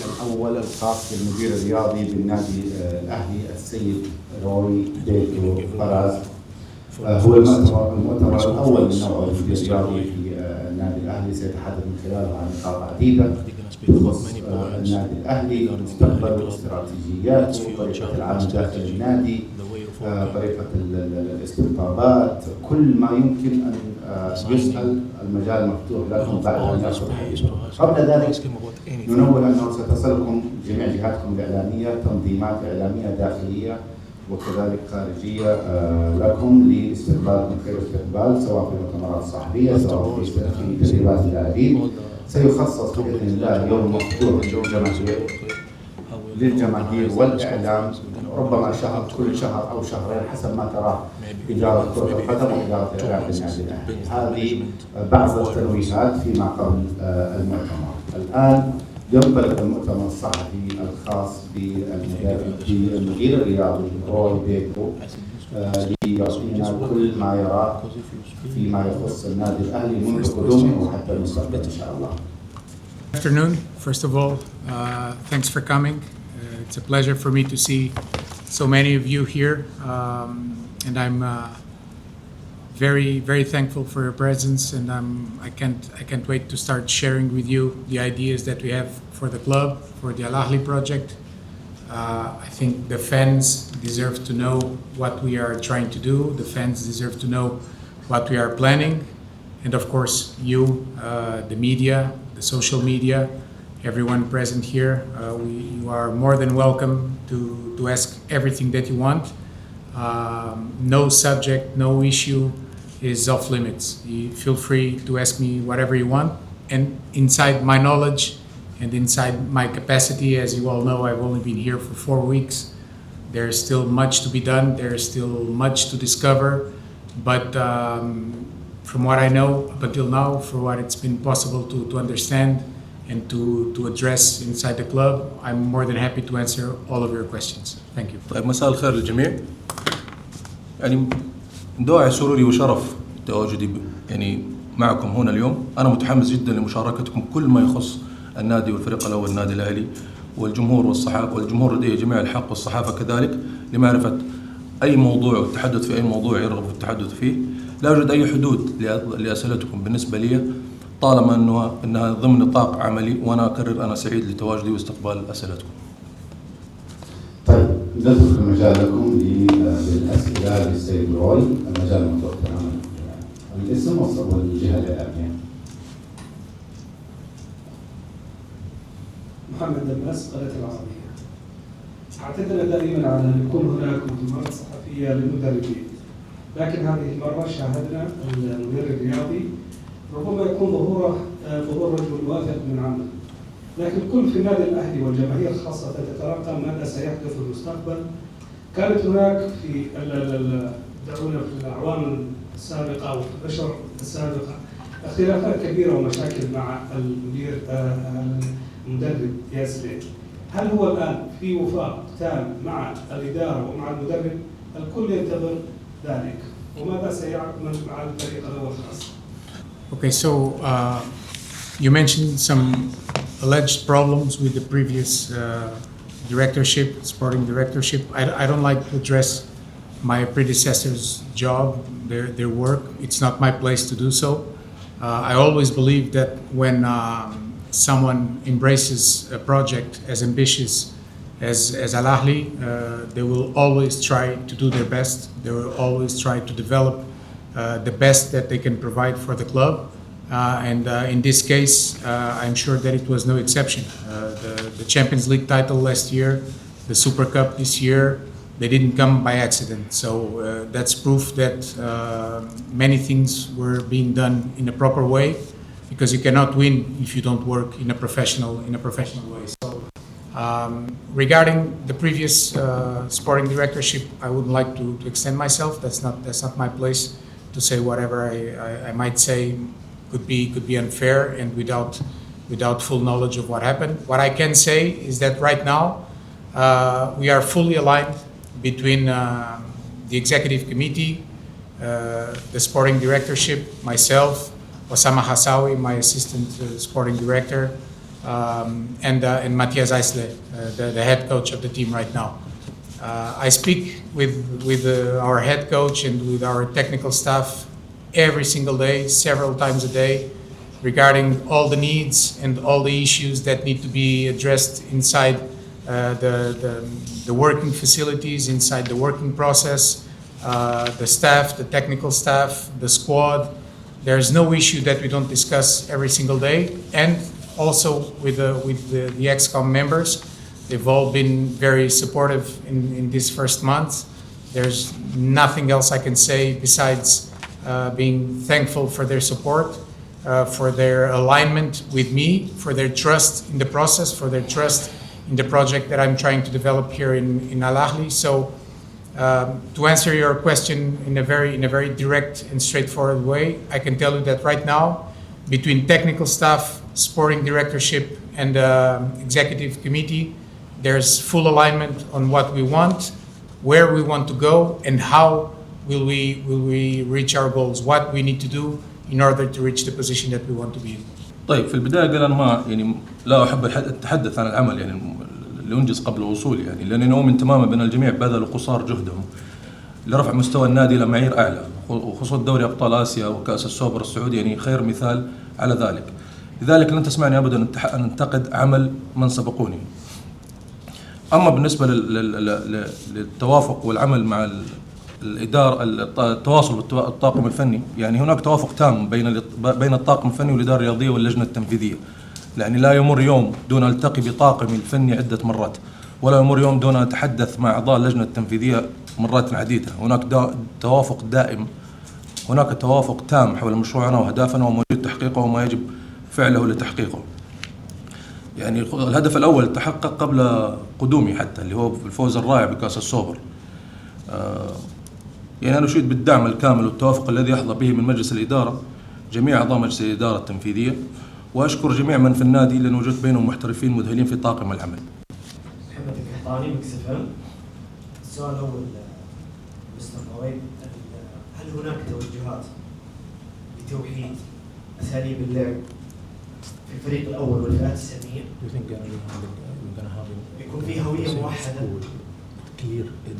الأول الخاص بالمدير الرياضي بالنادي الأهلي السيد بيدرو هو المؤتمر الأول من نوعه للمدير الرياضي في النادي الأهلي. سيتحدث من خلاله عن نقاط عديدة تخص النادي الأهلي، مستقبله، استراتيجياته، طريقة العمل داخل النادي، طريقة الاستقطابات، كل ما يمكن أن يسأل المجال مفتوح لكم بعد أن يأخذ حديثه. قبل ذلك ننوه أنه ستصلكم جميع جهاتكم الإعلامية تنظيمات إعلامية داخلية وكذلك خارجية لكم لاستقبالكم خير استقبال، سواء في المؤتمرات الصحفية سواء في تدريبات اللاعبين. سيخصص بإذن الله يوم مفتوح للجماهير والإعلام، ربما كل شهر أو شهرين حسب ما تراه إدارة كرة القدم وإدارة الإعلام بالنادي الأهلي. هذه بعض التنويهات فيما قبل المؤتمر. الآن ينطلق المؤتمر الصحفي الخاص بالمدير الرياضي بيدرو ليعطينا كل ما يراه فيما يخص النادي الأهلي منذ قدومه وحتى المستقبل إن شاء الله. Good afternoon. First of all, thanks for coming. It's a pleasure for me to see so many of you here, and I'm very, very thankful for your presence. And I can't wait to start sharing with you the ideas that we have for the club, for the Al-Ahli project. I think the fans deserve to know what we are trying to do. The fans deserve to know what we are planning, and of course, you, the media, the social media, everyone present here, you are more than welcome to ask everything that you want. No subject, no issue is off limits. You feel free to ask me whatever you want, and inside my knowledge and inside my capacity, as you all know, I've only been here for 4 weeks. There's still much to be done. There's still much to discover, but from what I know up until now, for what it's been possible to understand and to address inside the club, I'm more than happy to answer all of your questions. Thank you. طيب مساء الخير للجميع. يعني داعي سروري وشرف تواجدي يعني معكم هنا اليوم. أنا متحمس جدا لمشاركتكم كل ما يخص النادي والفريق الأول النادي الأهلي والجمهور والصحافة، والجمهور لديه جميع الحق والصحافة كذلك لمعرفة أي موضوع والتحدث في أي موضوع يرغب في التحدث فيه. لا يوجد أي حدود لأسئلتكم بالنسبة لي طالما أنها ضمن نطاق عملي، وأنا أكرر أنا سعيد لتواجدي واستقبال أسئلتكم. طيب نترك المجال لكم للأسئلة للسيد روي. المجال مفتوح تماما. الاسم والجهة الإعلامية. محمد الناس قناة العربية. اعتدنا دائما على أن يكون هناك مؤتمرات صحفية للمدربين، لكن هذه المرة شاهدنا المدير الرياضي ربما يكون ظهور رجل واثق من عمله، لكن الكل في النادي الأهلي والجماهير خاصة تترقب ماذا سيحدث في المستقبل. كانت هناك في دعونا في الأعوام السابقة أو في الأشهر السابقة اختلافات كبيرة ومشاكل مع المدرب السيد. هل هو الآن في وفاق تام مع الإدارة ومع المدرب؟ الكل ينتظر ذلك، وماذا سيعمل مع الفريق الأول خاصة؟ Okay, so you mentioned some alleged problems with the previous directorship, sporting directorship. I don't like to address my predecessor's job, their work. It's not my place to do so. I always believe that when someone embraces a project as ambitious as Al-Ahli, they will always try to do their best. They will always try to develop the best that they can provide for the club. And in this case, I'm sure that it was no exception. The Champions League title last year, the Super Cup this year, they didn't come by accident. So that's proof that many things were being done in a proper way, because you cannot win if you don't work in a professional way. So regarding the previous sporting directorship, I wouldn't like to extend myself. That's not my place to say whatever I might say could be unfair and without full knowledge of what happened. What I can say is that right now we are fully aligned between the executive committee, the sporting directorship, myself, Osama Hassawi, my assistant sporting director, and Matthias Eisler, the head coach of the team right now. I speak with our head coach and with our technical staff every single day, several times a day, regarding all the needs and all the issues that need to be addressed inside the working facilities, inside the working process, the staff, the technical staff, the squad. There's no issue that we don't discuss every single day. And also with the ExCom members, they've all been very supportive in this first month. There's nothing else I can say besides being thankful for their support, for their alignment with me, for their trust in the process, for their trust in the project that I'm trying to develop here in Al-Ahli. So to answer your question in a very direct and straightforward way, I can tell you that right now, between technical staff, sporting directorship, and executive committee, there's full alignment on what we want, where we want to go, and how will we reach our goals, what we need to do in order to reach the position that we want to be in. طيب في البداية قال أنا ما يعني لا أحب أتحدث عن العمل يعني اللي أنجز قبل وصولي يعني لأني نؤمن تماما بأن الجميع بذلوا قصارى جهدهم لرفع مستوى النادي إلى معايير أعلى، وخصوصا دوري أبطال آسيا وكأس السوبر السعودي يعني خير مثال على ذلك. لذلك لن تسمعني أبدا أن أنتقد عمل من سبقوني. أما بالنسبة للتوافق والعمل مع الإدارة، التواصل بالطاقم الفني، يعني هناك توافق تام بين الطاقم الفني والإدارة الرياضية واللجنة التنفيذية، لأن لا يمر يوم دون أن ألتقي بطاقمي الفني عدة مرات، ولا يمر يوم دون أن أتحدث مع أعضاء اللجنة التنفيذية مرات عديدة. هناك توافق دائم، هناك توافق تام حول مشروعنا وأهدافنا وموجود تحقيقه وما يجب فعله لتحقيقه. يعني الهدف الأول تحقق قبل قدومي حتى، اللي هو الفوز الرائع بكأس السوبر. يعني أنا أشيد بالدعم الكامل والتوافق الذي يحظى به من مجلس الإدارة، جميع أعضاء مجلس الإدارة التنفيذية، وأشكر جميع من في النادي لأن وجدت بينهم محترفين مذهلين في طاقم العمل. محمد القحطاني مكسفهم. السؤال الأول مستر رويد، هل هناك توجهات لتوحيد أساليب اللعب في الفريق الأول والفئات السنية؟ يكون في هوية موحدة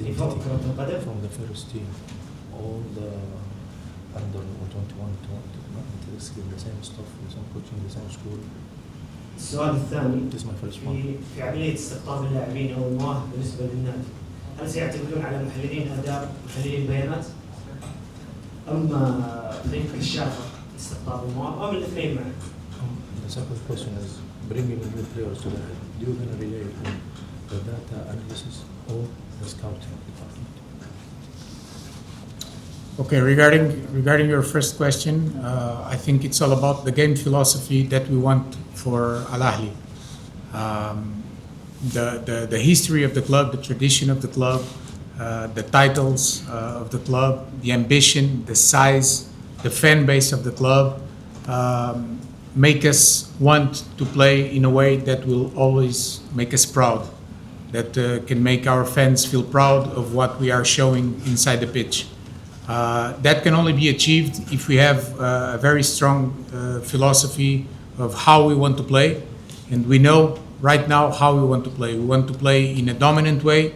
لفرق كرة القدم؟ From the first team, all the under 21 the same stuff, the same coaching, the same school. السؤال الثاني، This is my first one. في عملية استقطاب اللاعبين أو المواهب بالنسبة للنادي، هل سيعتمدون على محللين أداء محللين بيانات؟ أم فريق كشافة استقطاب المواهب أم الاثنين معا؟ The second question is bringing new players to the head. Do you gonna relay on the data analysis or the scouting department? Okay, regarding your first question, I think it's all about the game philosophy that we want for Al-Ahli. The history of the club, the tradition of the club, the titles of the club, the ambition, the size, the fan base of the club make us want to play in a way that will always make us proud, that can make our fans feel proud of what we are showing inside the pitch. That can only be achieved if we have a very strong philosophy of how we want to play, and we know right now how we want to play. We want to play in a dominant way.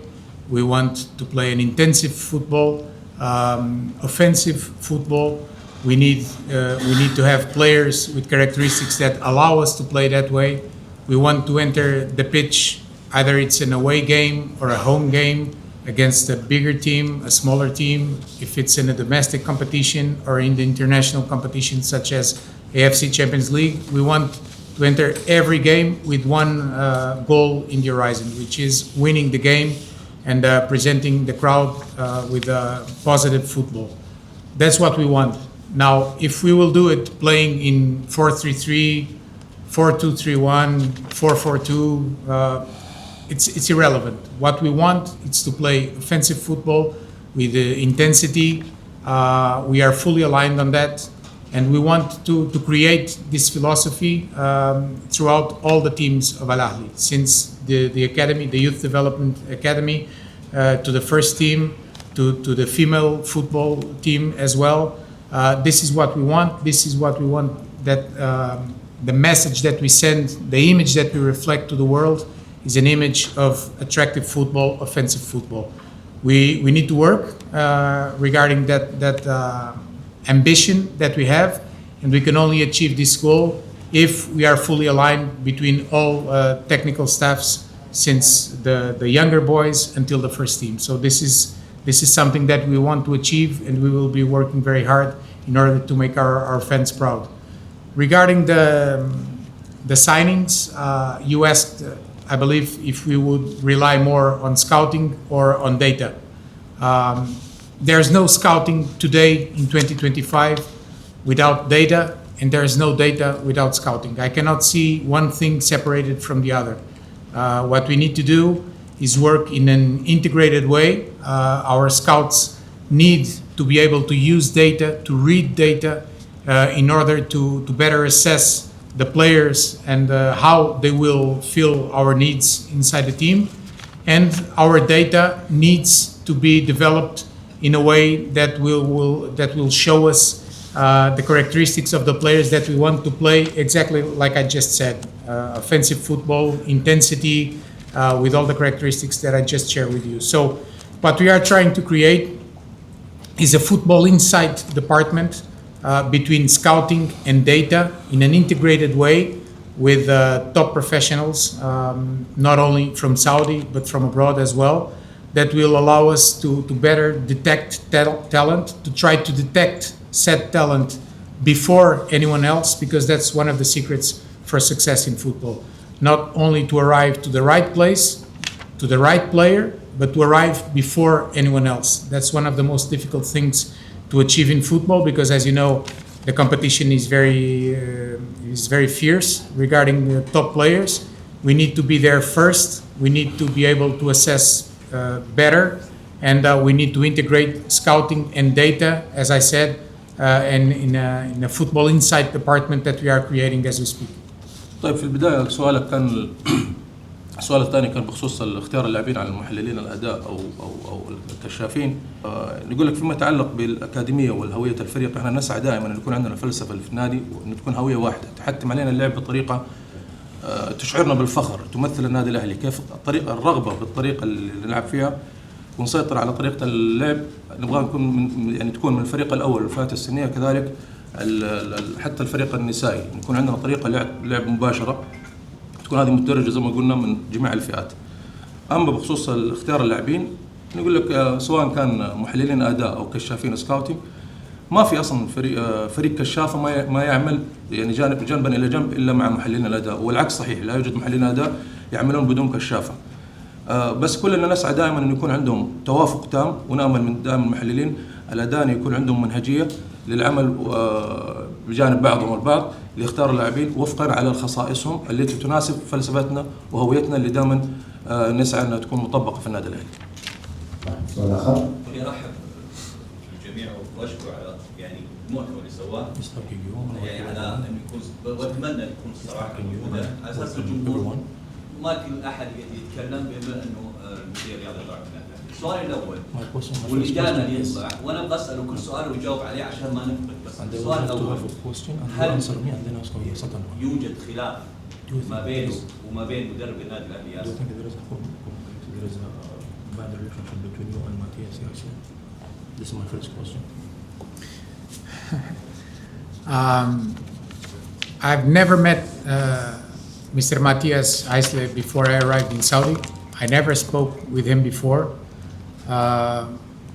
We want to play an intensive football, offensive football. We need to have players with characteristics that allow us to play that way. We want to enter the pitch, either it's an away game or a home game, against a bigger team, a smaller team, if it's in a domestic competition or in the international competition such as AFC Champions League. We want to enter every game with one goal in the horizon, which is winning the game and presenting the crowd with positive football. That's what we want. Now, if we will do it playing in 4-3-3, 4-2-3-1, 4-4-2, it's irrelevant. What we want is to play offensive football with intensity. We are fully aligned on that, and we want to create this philosophy throughout all the teams of Al-Ahli, since the academy, the youth development academy, to the first team, to the female football team as well. This is what we want. This is what we want that the message that we send, the image that we reflect to the world is an image of attractive football, offensive football. We need to work regarding that ambition that we have, and we can only achieve this goal if we are fully aligned between all technical staffs, since the younger boys until the first team. So this is something that we want to achieve, and we will be working very hard in order to make our fans proud. Regarding the signings, you asked, I believe, if we would rely more on scouting or on data. There's no scouting today in 2025 without data, and there is no data without scouting. I cannot see one thing separated from the other. What we need to do is work in an integrated way. Our scouts need to be able to use data, to read data, in order to better assess the players and how they will fill our needs inside the team. And our data needs to be developed in a way that will show us the characteristics of the players that we want to play, exactly like I just said. Offensive football, intensity, with all the characteristics that I just shared with you. So what we are trying to create is a football insight department between scouting and data in an integrated way with top professionals, not only from Saudi, but from abroad as well, that will allow us to better detect talent, to try to detect said talent before anyone else, because that's one of the secrets for success in football. Not only to arrive to the right place, to the right player, but to arrive before anyone else. That's one of the most difficult things to achieve in football, because as you know, the competition is very fierce regarding the top players. We need to be there first. We need to be able to assess better, and we need to integrate scouting and data, as I said, and in a football insight department that we are creating as we speak. طيب في البداية سؤالك كان السؤال الثاني كان بخصوص اختيار اللاعبين على المحللين الأداء أو الكشافين. نقول لك فيما يتعلق بالأكاديمية والهوية الفريق، احنا نسعى دائما أن يكون عندنا فلسفة في النادي وأن تكون هوية واحدة تحتم علينا اللعب بطريقة تشعرنا بالفخر، تمثل النادي الأهلي، كيف الطريقة الرغبة بالطريقة اللي نلعب فيها ونسيطر على طريقة اللعب. نبغى نكون يعني تكون من الفريق الأول الفئات السنية، كذلك حتى الفريق النسائي نكون عندنا طريقة لعب مباشرة تكون هذه متدرجة زي ما قلنا من جميع الفئات. أما بخصوص اختيار اللاعبين نقول لك سواء كان محللين أداء أو كشافين سكاوتينج، ما في أصلا فريق كشافة ما يعمل يعني جانبا إلى جنب إلا مع محللين الأداء، والعكس صحيح، لا يوجد محللين أداء يعملون بدون كشافة. بس كلنا نسعى دائما أن يكون عندهم توافق تام، ونأمل من دائما المحللين الأداء يكون عندهم منهجية للعمل بجانب بعضهم البعض لاختيار اللاعبين وفقا على خصائصهم التي تناسب فلسفتنا وهويتنا اللي دائما نسعى انها تكون مطبقه في النادي الاهلي. سؤال اخر؟ ارحب بالجميع واشكر على يعني المؤتمر اللي سواه، يعني على ان يكون واتمنى ان يكون الصراحه موجوده على اساس الجمهور ما كل احد يتكلم بما انه المدير الرياضي طلع من الاهلي. السؤال الاول واللي جانا يطلع وانا ابغى اساله كل سؤال ويجاوب عليه عشان ما نفقد. بس السؤال الاول، هل يوجد خلاف ما بينه وما بين مدرب النادي الاهلي ياسر؟ This is my first question. I've never met Mr. Matthias Eisler before I arrived in Saudi. I never spoke with him before,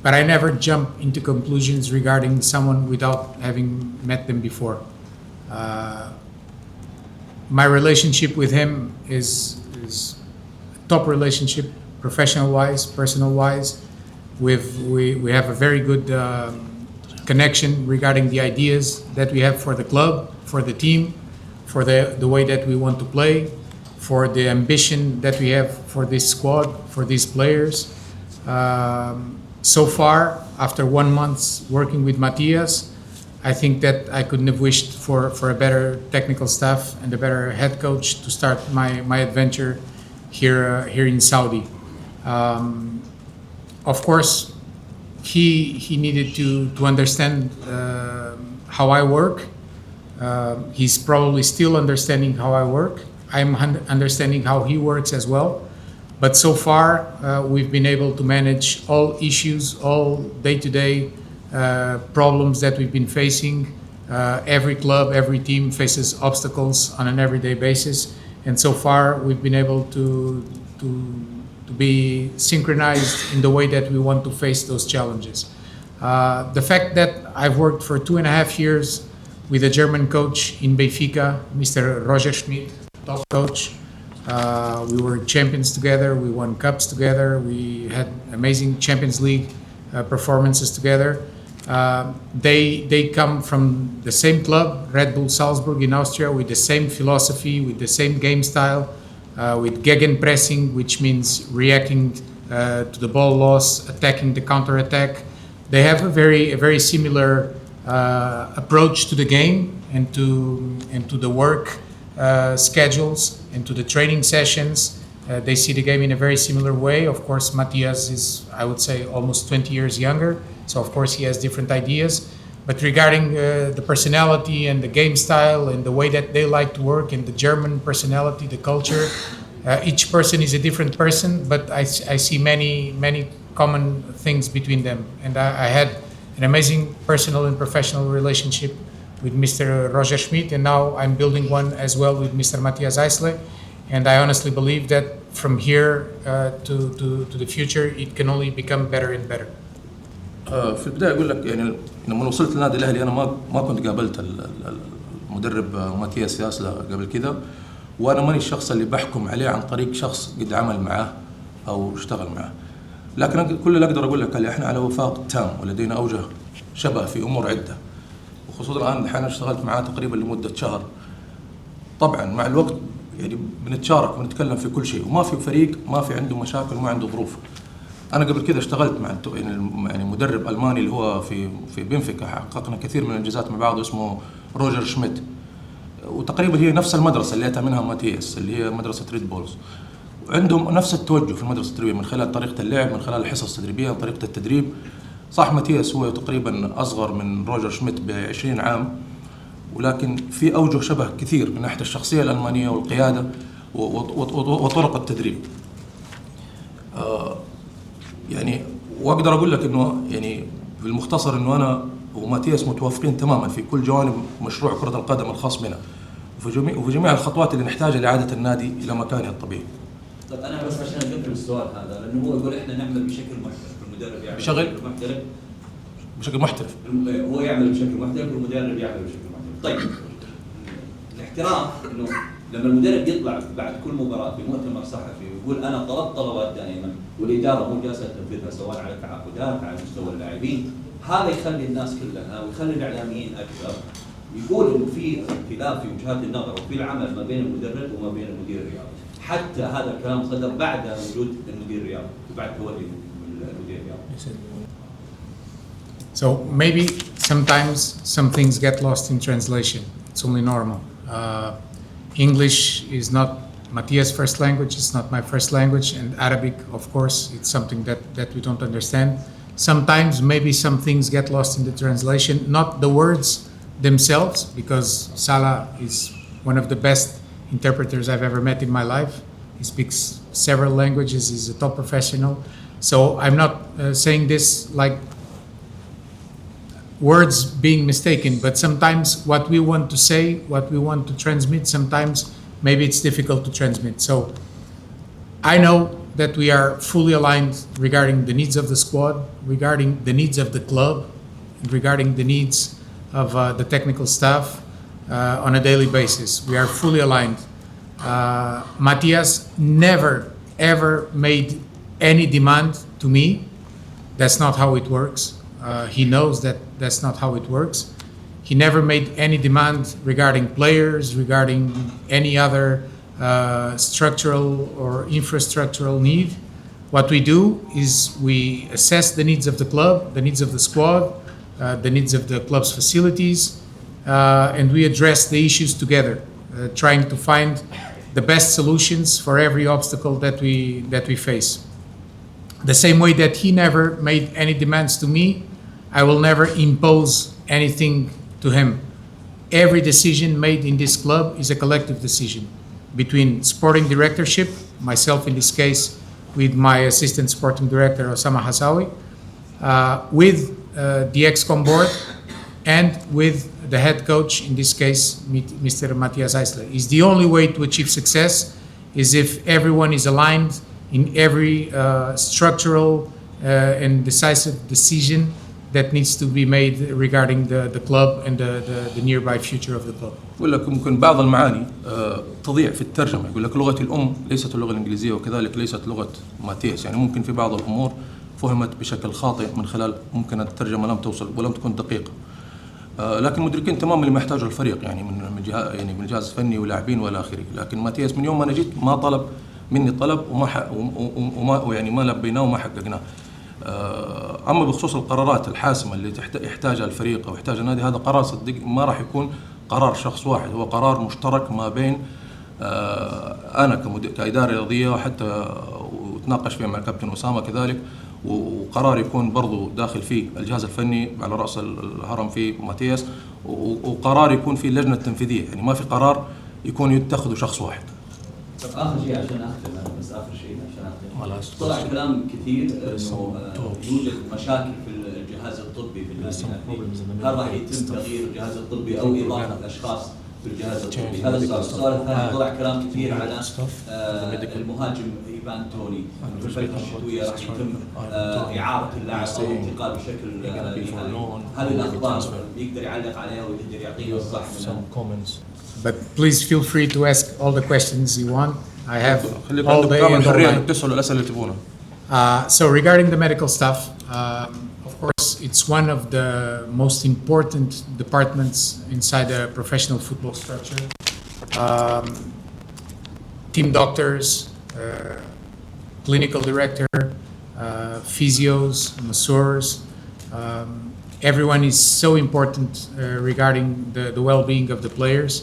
but I never jump into conclusions regarding someone without having met them before. My relationship with him is a top relationship, professional-wise, personal-wise. We have a very good connection regarding the ideas that we have for the club, for the team, for the way that we want to play, for the ambition that we have for this squad, for these players. So far, after 1 month working with Matthias, I think that I couldn't have wished for a better technical staff and a better head coach to start my adventure here in Saudi. Of course, he needed to understand how I work, He's probably still understanding how I work. I'm understanding how he works as well. But so far, we've been able to manage all issues, all day-to-day problems that we've been facing. Every club, every team faces obstacles on an everyday basis. And so far, we've been able to be synchronized in the way that we want to face those challenges. The fact that I've worked for 2.5 years with a German coach in Benfica, Mr. Roger Schmidt, top coach. We were champions together, we won cups together, we had amazing Champions League performances together. They come from the same club, Red Bull Salzburg in Austria, with the same philosophy, with the same game style, with gegenpressing, which means reacting to the ball loss, attacking the counter-attack. They have a very similar approach to the game and to the work schedules and to the training sessions. They see the game in a very similar way. Of course, Matthias is, I would say, almost 20 years younger. So of course he has different ideas. But regarding the personality and the game style and the way that they like to work and the German personality, the culture, each person is a different person, but I see many common things between them. And I had an amazing personal and professional relationship with Mr. Roger Schmidt, and now I'm building one as well with Mr. Matthias Eisle. And I honestly believe that from here to the future, it can only become better and better. في البدايه اقول لك يعني لما وصلت للنادي الاهلي انا ما كنت قابلت المدرب ماتياس ياسلا قبل كذا، وانا ماني الشخص اللي بحكم عليه عن طريق شخص قد عمل معاه او اشتغل معاه. لكن كل اللي اقدر اقول لك احنا على وفاق تام ولدينا اوجه شبه في امور عده، وخصوصا الان الحين اشتغلت معاه تقريبا لمده شهر. طبعا مع الوقت يعني بنتشارك ونتكلم في كل شيء، وما في فريق ما في عنده مشاكل وما عنده ظروف. انا قبل كذا اشتغلت مع يعني مدرب الماني اللي هو في بنفيكا، حققنا كثير من الانجازات مع بعض، اسمه روجر شميت، وتقريبا هي نفس المدرسه اللي اتى منها ماتياس اللي هي مدرسه ريد بولز. عندهم نفس التوجه في المدرسه التدريبيه من خلال طريقه اللعب، من خلال الحصص التدريبيه، طريقه التدريب. صح ماتياس هو تقريبا اصغر من روجر شميت ب20 عام، ولكن في اوجه شبه كثير من ناحيه الشخصيه الالمانيه والقياده وطرق التدريب. يعني واقدر اقول لك انه يعني بالمختصر انه انا وماتياس متوافقين تماما في كل جوانب مشروع كره القدم الخاص بنا، وفي جميع الخطوات اللي نحتاجها لاعاده النادي الى مكانه الطبيعي. طيب انا بس عشان اقدم السؤال هذا، لانه هو يقول احنا نعمل بشكل محترف، المدرب يعمل بشكل محترف، هو يعمل بشكل محترف والمدرب يعمل بشكل محترف. طيب الاحتراف انه لما المدرب يطلع بعد كل مباراه في مؤتمر صحفي ويقول انا طلبت طلبات دائما والاداره مو جالسه تنفذها سواء على التعاقدات على مستوى اللاعبين، هذا يخلي الناس كلها ويخلي الاعلاميين اكثر يقول انه في اختلاف في وجهات النظر وفي العمل ما بين المدرب وما بين المدير الرياضي. حتى هذا الكلام صدر بعد وجود المدير الرياضي وبعد تولي المدير الرياضي. So maybe sometimes some things get lost in translation. It's only normal. English is not Matthias' first language, it's not my first language, and Arabic, of course, it's something that we don't understand. Sometimes maybe some things get lost in the translation, not the words themselves, because Salah is one of the best interpreters I've ever met in my life. He speaks several languages, he's a top professional. So I'm not saying this like words being mistaken, but sometimes what we want to say, what we want to transmit, sometimes maybe it's difficult to transmit. So I know that we are fully aligned regarding the needs of the squad, regarding the needs of the club, and regarding the needs of the technical staff on a daily basis. We are fully aligned. Matthias never, ever made any demand to me. That's not how it works. He knows that that's not how it works. He never made any demand regarding players, regarding any other structural or infrastructural need. What we do is we assess the needs of the club, the needs of the squad, the needs of the club's facilities, and we address the issues together, trying to find the best solutions for every obstacle that we face. The same way that he never made any demands to me, I will never impose anything to him. every decision made in this club is a collective decision between sporting directorship, myself in this case, with my assistant sporting director, Osama Hassawi, with the ExCom board, and with the head coach, in this case, Mr. Matthias Eisler. Is the only way to achieve success is if everyone is aligned in every structural and decisive decision that needs to be made regarding the club and the nearby future of the club. يقول لك ممكن بعض المعاني تضيع في الترجمة. يقول لك لغة الأم ليست اللغة الإنجليزية وكذلك ليست لغة ماتياس. يعني ممكن في بعض الأمور فهمت بشكل خاطئ من خلال ممكن الترجمة لم توصل ولم تكون دقيقة. لكن مدركين تماما اللي محتاجه الفريق يعني من الجهاز الفني ولاعبين والى اخره. لكن ماتياس من يوم ما انا جيت ما طلب مني طلب وما يعني ما لبيناه وما حققناه. اما بخصوص القرارات الحاسمه اللي يحتاجها الفريق او يحتاجها النادي، هذا قرار صدق ما راح يكون قرار شخص واحد، هو قرار مشترك ما بين انا كاداره رياضيه وحتى وتناقش فيه مع الكابتن اسامه كذلك، وقرار يكون برضو داخل فيه الجهاز الفني على راس الهرم فيه ماتياس، وقرار يكون فيه اللجنه التنفيذيه. يعني ما في قرار يكون يتخذه شخص واحد. طب اخر شيء عشان اختم انا، بس اخر شيء عشان اختم، طلع كلام كثير انه يوجد مشاكل في الجهاز الطبي في النادي. هل راح يتم تغيير الجهاز الطبي او اضافه اشخاص في الجهاز الطبي؟ هذا السؤال. السؤال الثاني، طلع كلام كثير على المهاجم ايفان توني في الفتره الشتويه راح يتم اعاره اللاعب او انتقال بشكل نهائي. هل الاخبار يقدر يعلق عليها ويقدر يعطينا الصح منها؟ But please feel free to ask all the questions you want. I have all day and all night. So regarding the medical staff, of course, it's one of the most important departments inside a professional football structure. Team doctors, clinical director, physios, masseurs, everyone is so important regarding the well-being of the players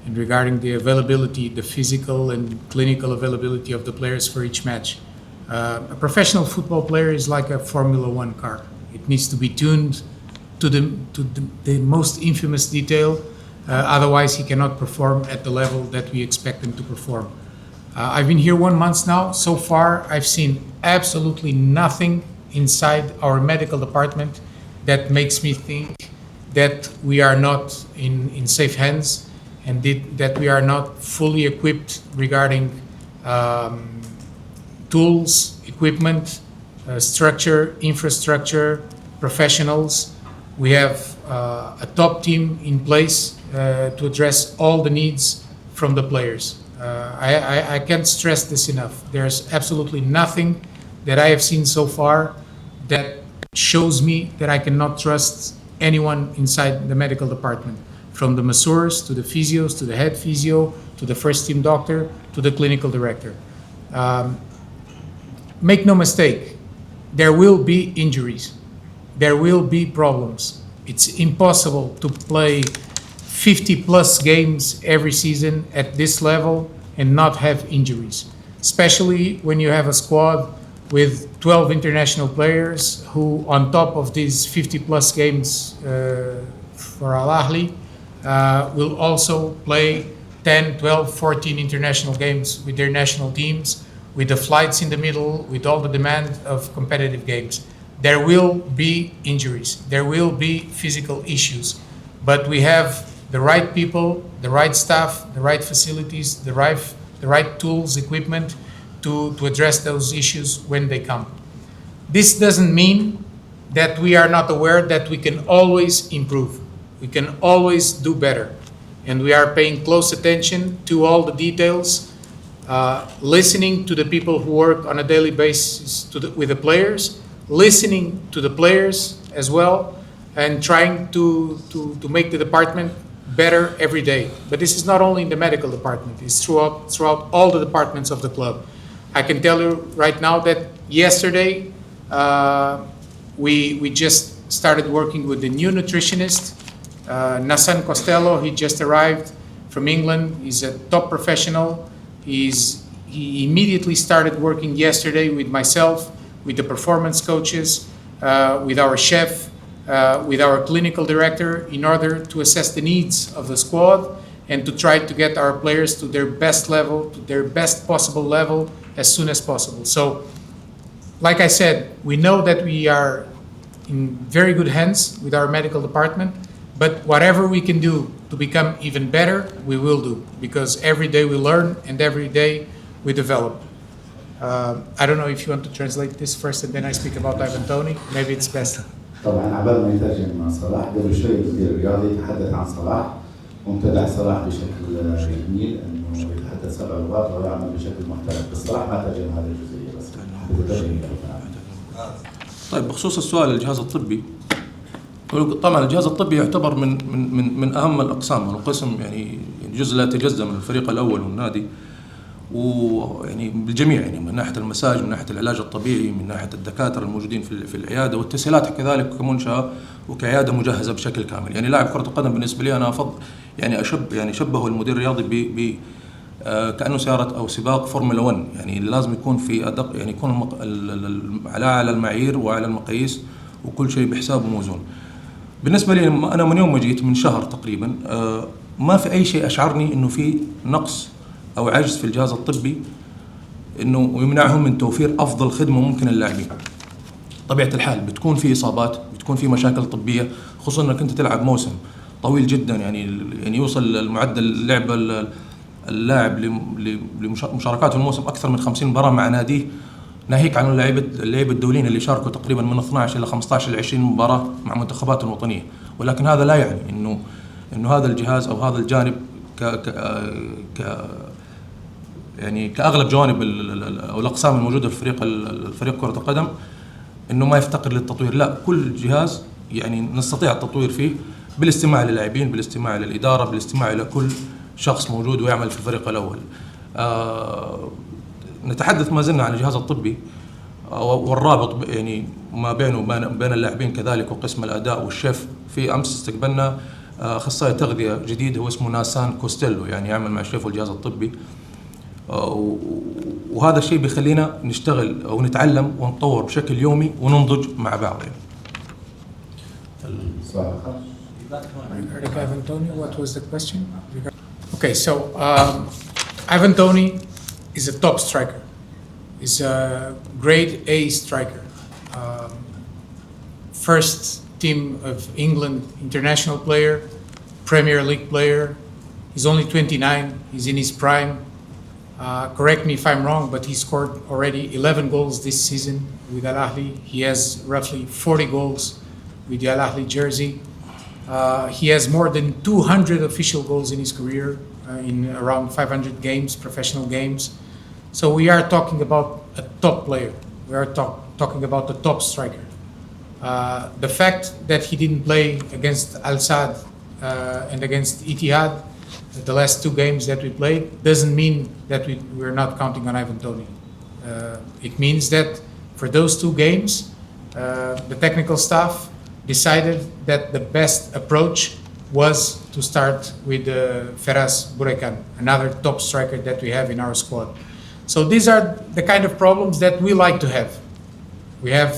and regarding the availability, the physical and clinical availability of the players for each match. A professional football player is like a Formula One car. It needs to be tuned to the most infamous detail, otherwise he cannot perform at the level that we expect him to perform. I've been here 1 month now. So far, I've seen absolutely nothing inside our medical department that makes me think that we are not in safe hands and that we are not fully equipped regarding tools, equipment, structure, infrastructure, professionals. We have a top team in place to address all the needs from the players. I can't stress this enough. There's absolutely nothing that I have seen so far that shows me that I cannot trust anyone inside the medical department, from the masseurs to the physios to the head physio to the first team doctor to the clinical director. Make no mistake, there will be injuries. There will be problems. It's impossible to play 50 plus games every season at this level and not have injuries, especially when you have a squad with 12 international players who, on top of these 50 plus games for Al-Ahli, will also play 10, 12, 14 international games with their national teams, with the flights in the middle, with all the demand of competitive games. There will be injuries, there will be physical issues, but we have the right people, the right staff, the right facilities, the right tools, equipment to address those issues when they come. This doesn't mean that we are not aware that we can always improve. We can always do better. And we are paying close attention to all the details, listening to the people who work on a daily basis with the players, listening to the players as well, and trying to make the department better every day. But this is not only in the medical department, it's throughout all the departments of the club. I can tell you right now that yesterday we just started working with the new nutritionist, Nassan Costello. He just arrived from England. He's a top professional. He immediately started working yesterday with myself, with the performance coaches, with our chef, with our clinical director in order to assess the needs of the squad and to try to get our players to their best level, to their best possible level as soon as possible. So, like I said, we know that we are in very good hands with our medical department, but whatever we can do to become even better, we will do, because every day we learn and every day we develop. I don't know if you want to translate this first and then I speak about Ivan Toney. Maybe it's best. طبعا عبال ما يترجم صلاح قبل شوي المدير الرياضي تحدث عن صلاح وامتدح صلاح بشكل جميل انه يتحدث 7 لغات ويعمل بشكل محترف، بس صلاح ما ترجم هذه الجزئيه بس ترجم. طيب بخصوص السؤال الجهاز الطبي، طبعا الجهاز الطبي يعتبر من اهم الاقسام والقسم، يعني جزء لا يتجزا من الفريق الاول والنادي، ويعني بالجميع، يعني من ناحيه المساج، من ناحيه العلاج الطبيعي، من ناحيه الدكاتره الموجودين في العياده، والتسهيلات كذلك كمنشاه وكعياده مجهزه بشكل كامل. يعني لاعب كره القدم بالنسبه لي انا افضل يعني شبهه المدير الرياضي ب كانه سياره او سباق فورمولا 1، يعني لازم يكون في ادق، يعني يكون على المعايير وعلى المقاييس وكل شيء بحساب وموزون. بالنسبه لي انا من يوم ما جيت من شهر تقريبا ما في اي شيء اشعرني انه في نقص او عجز في الجهاز الطبي انه يمنعهم من توفير افضل خدمه ممكن للاعبين. طبيعه الحال بتكون في اصابات، بتكون في مشاكل طبيه، خصوصا انك انت تلعب موسم طويل جدا، يعني يوصل المعدل اللاعب لمشاركات الموسم اكثر من 50 مباراه مع ناديه، ناهيك عن اللعيبه الدوليين اللي شاركوا تقريبا من 12 الى 15 الى 20 مباراه مع منتخبات الوطنيه. ولكن هذا لا يعني انه هذا الجهاز او هذا الجانب يعني كاغلب جوانب او الاقسام الموجوده في الفريق كره القدم انه ما يفتقر للتطوير. لا، كل جهاز يعني نستطيع التطوير فيه بالاستماع للاعبين، بالاستماع للاداره، بالاستماع الى كل شخص موجود ويعمل في الفريق الاول. نتحدث ما زلنا عن الجهاز الطبي والرابط يعني ما بينه وبين اللاعبين كذلك، وقسم الاداء والشيف. في امس استقبلنا اخصائي تغذيه جديد هو اسمه ناسان كوستيلو، يعني يعمل مع الشيف والجهاز الطبي، وهذا الشيء بيخلينا نشتغل او نتعلم ونطور بشكل يومي وننضج مع بعض. Ivan Toney, what was the question? Okay, so Ivan Toney is a top striker. He's a grade A striker. First team of England international player, Premier League player. He's only 29. He's in his prime. Correct me if I'm wrong, but he scored already 11 goals this season with Al-Ahli. He has roughly 40 goals with the Al-Ahli jersey. He has more than 200 official goals in his career, in around 500 games, professional games. So we are talking about a top player. We are talking about the top striker. The fact that he didn't play against Al-Sadd and against Etihad, the last 2 games that we played, doesn't mean that we're not counting on Ivan Toney. It means that for those 2 games, the technical staff decided that the best approach was to start with Feras Burekan, another top striker that we have in our squad. So these are the kind of problems that we like to have. We have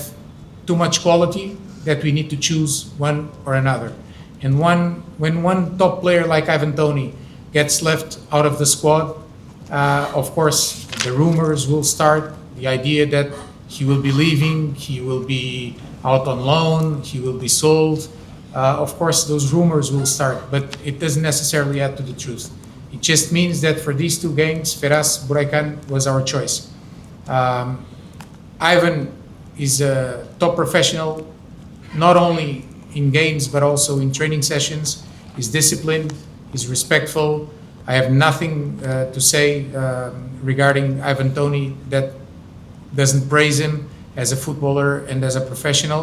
too much quality that we need to choose one or another. And when one top player like Ivan Toney gets left out of the squad, of course the rumors will start, the idea that he will be leaving, he will be out on loan, he will be sold. Of course those rumors will start, but it doesn't necessarily add to the truth. It just means that for these 2 games, Feras Burekan was our choice. Ivan is a top professional, not only in games but also in training sessions. He's disciplined, he's respectful. I have nothing to say regarding Ivan Toney that doesn't praise him as a footballer and as a professional.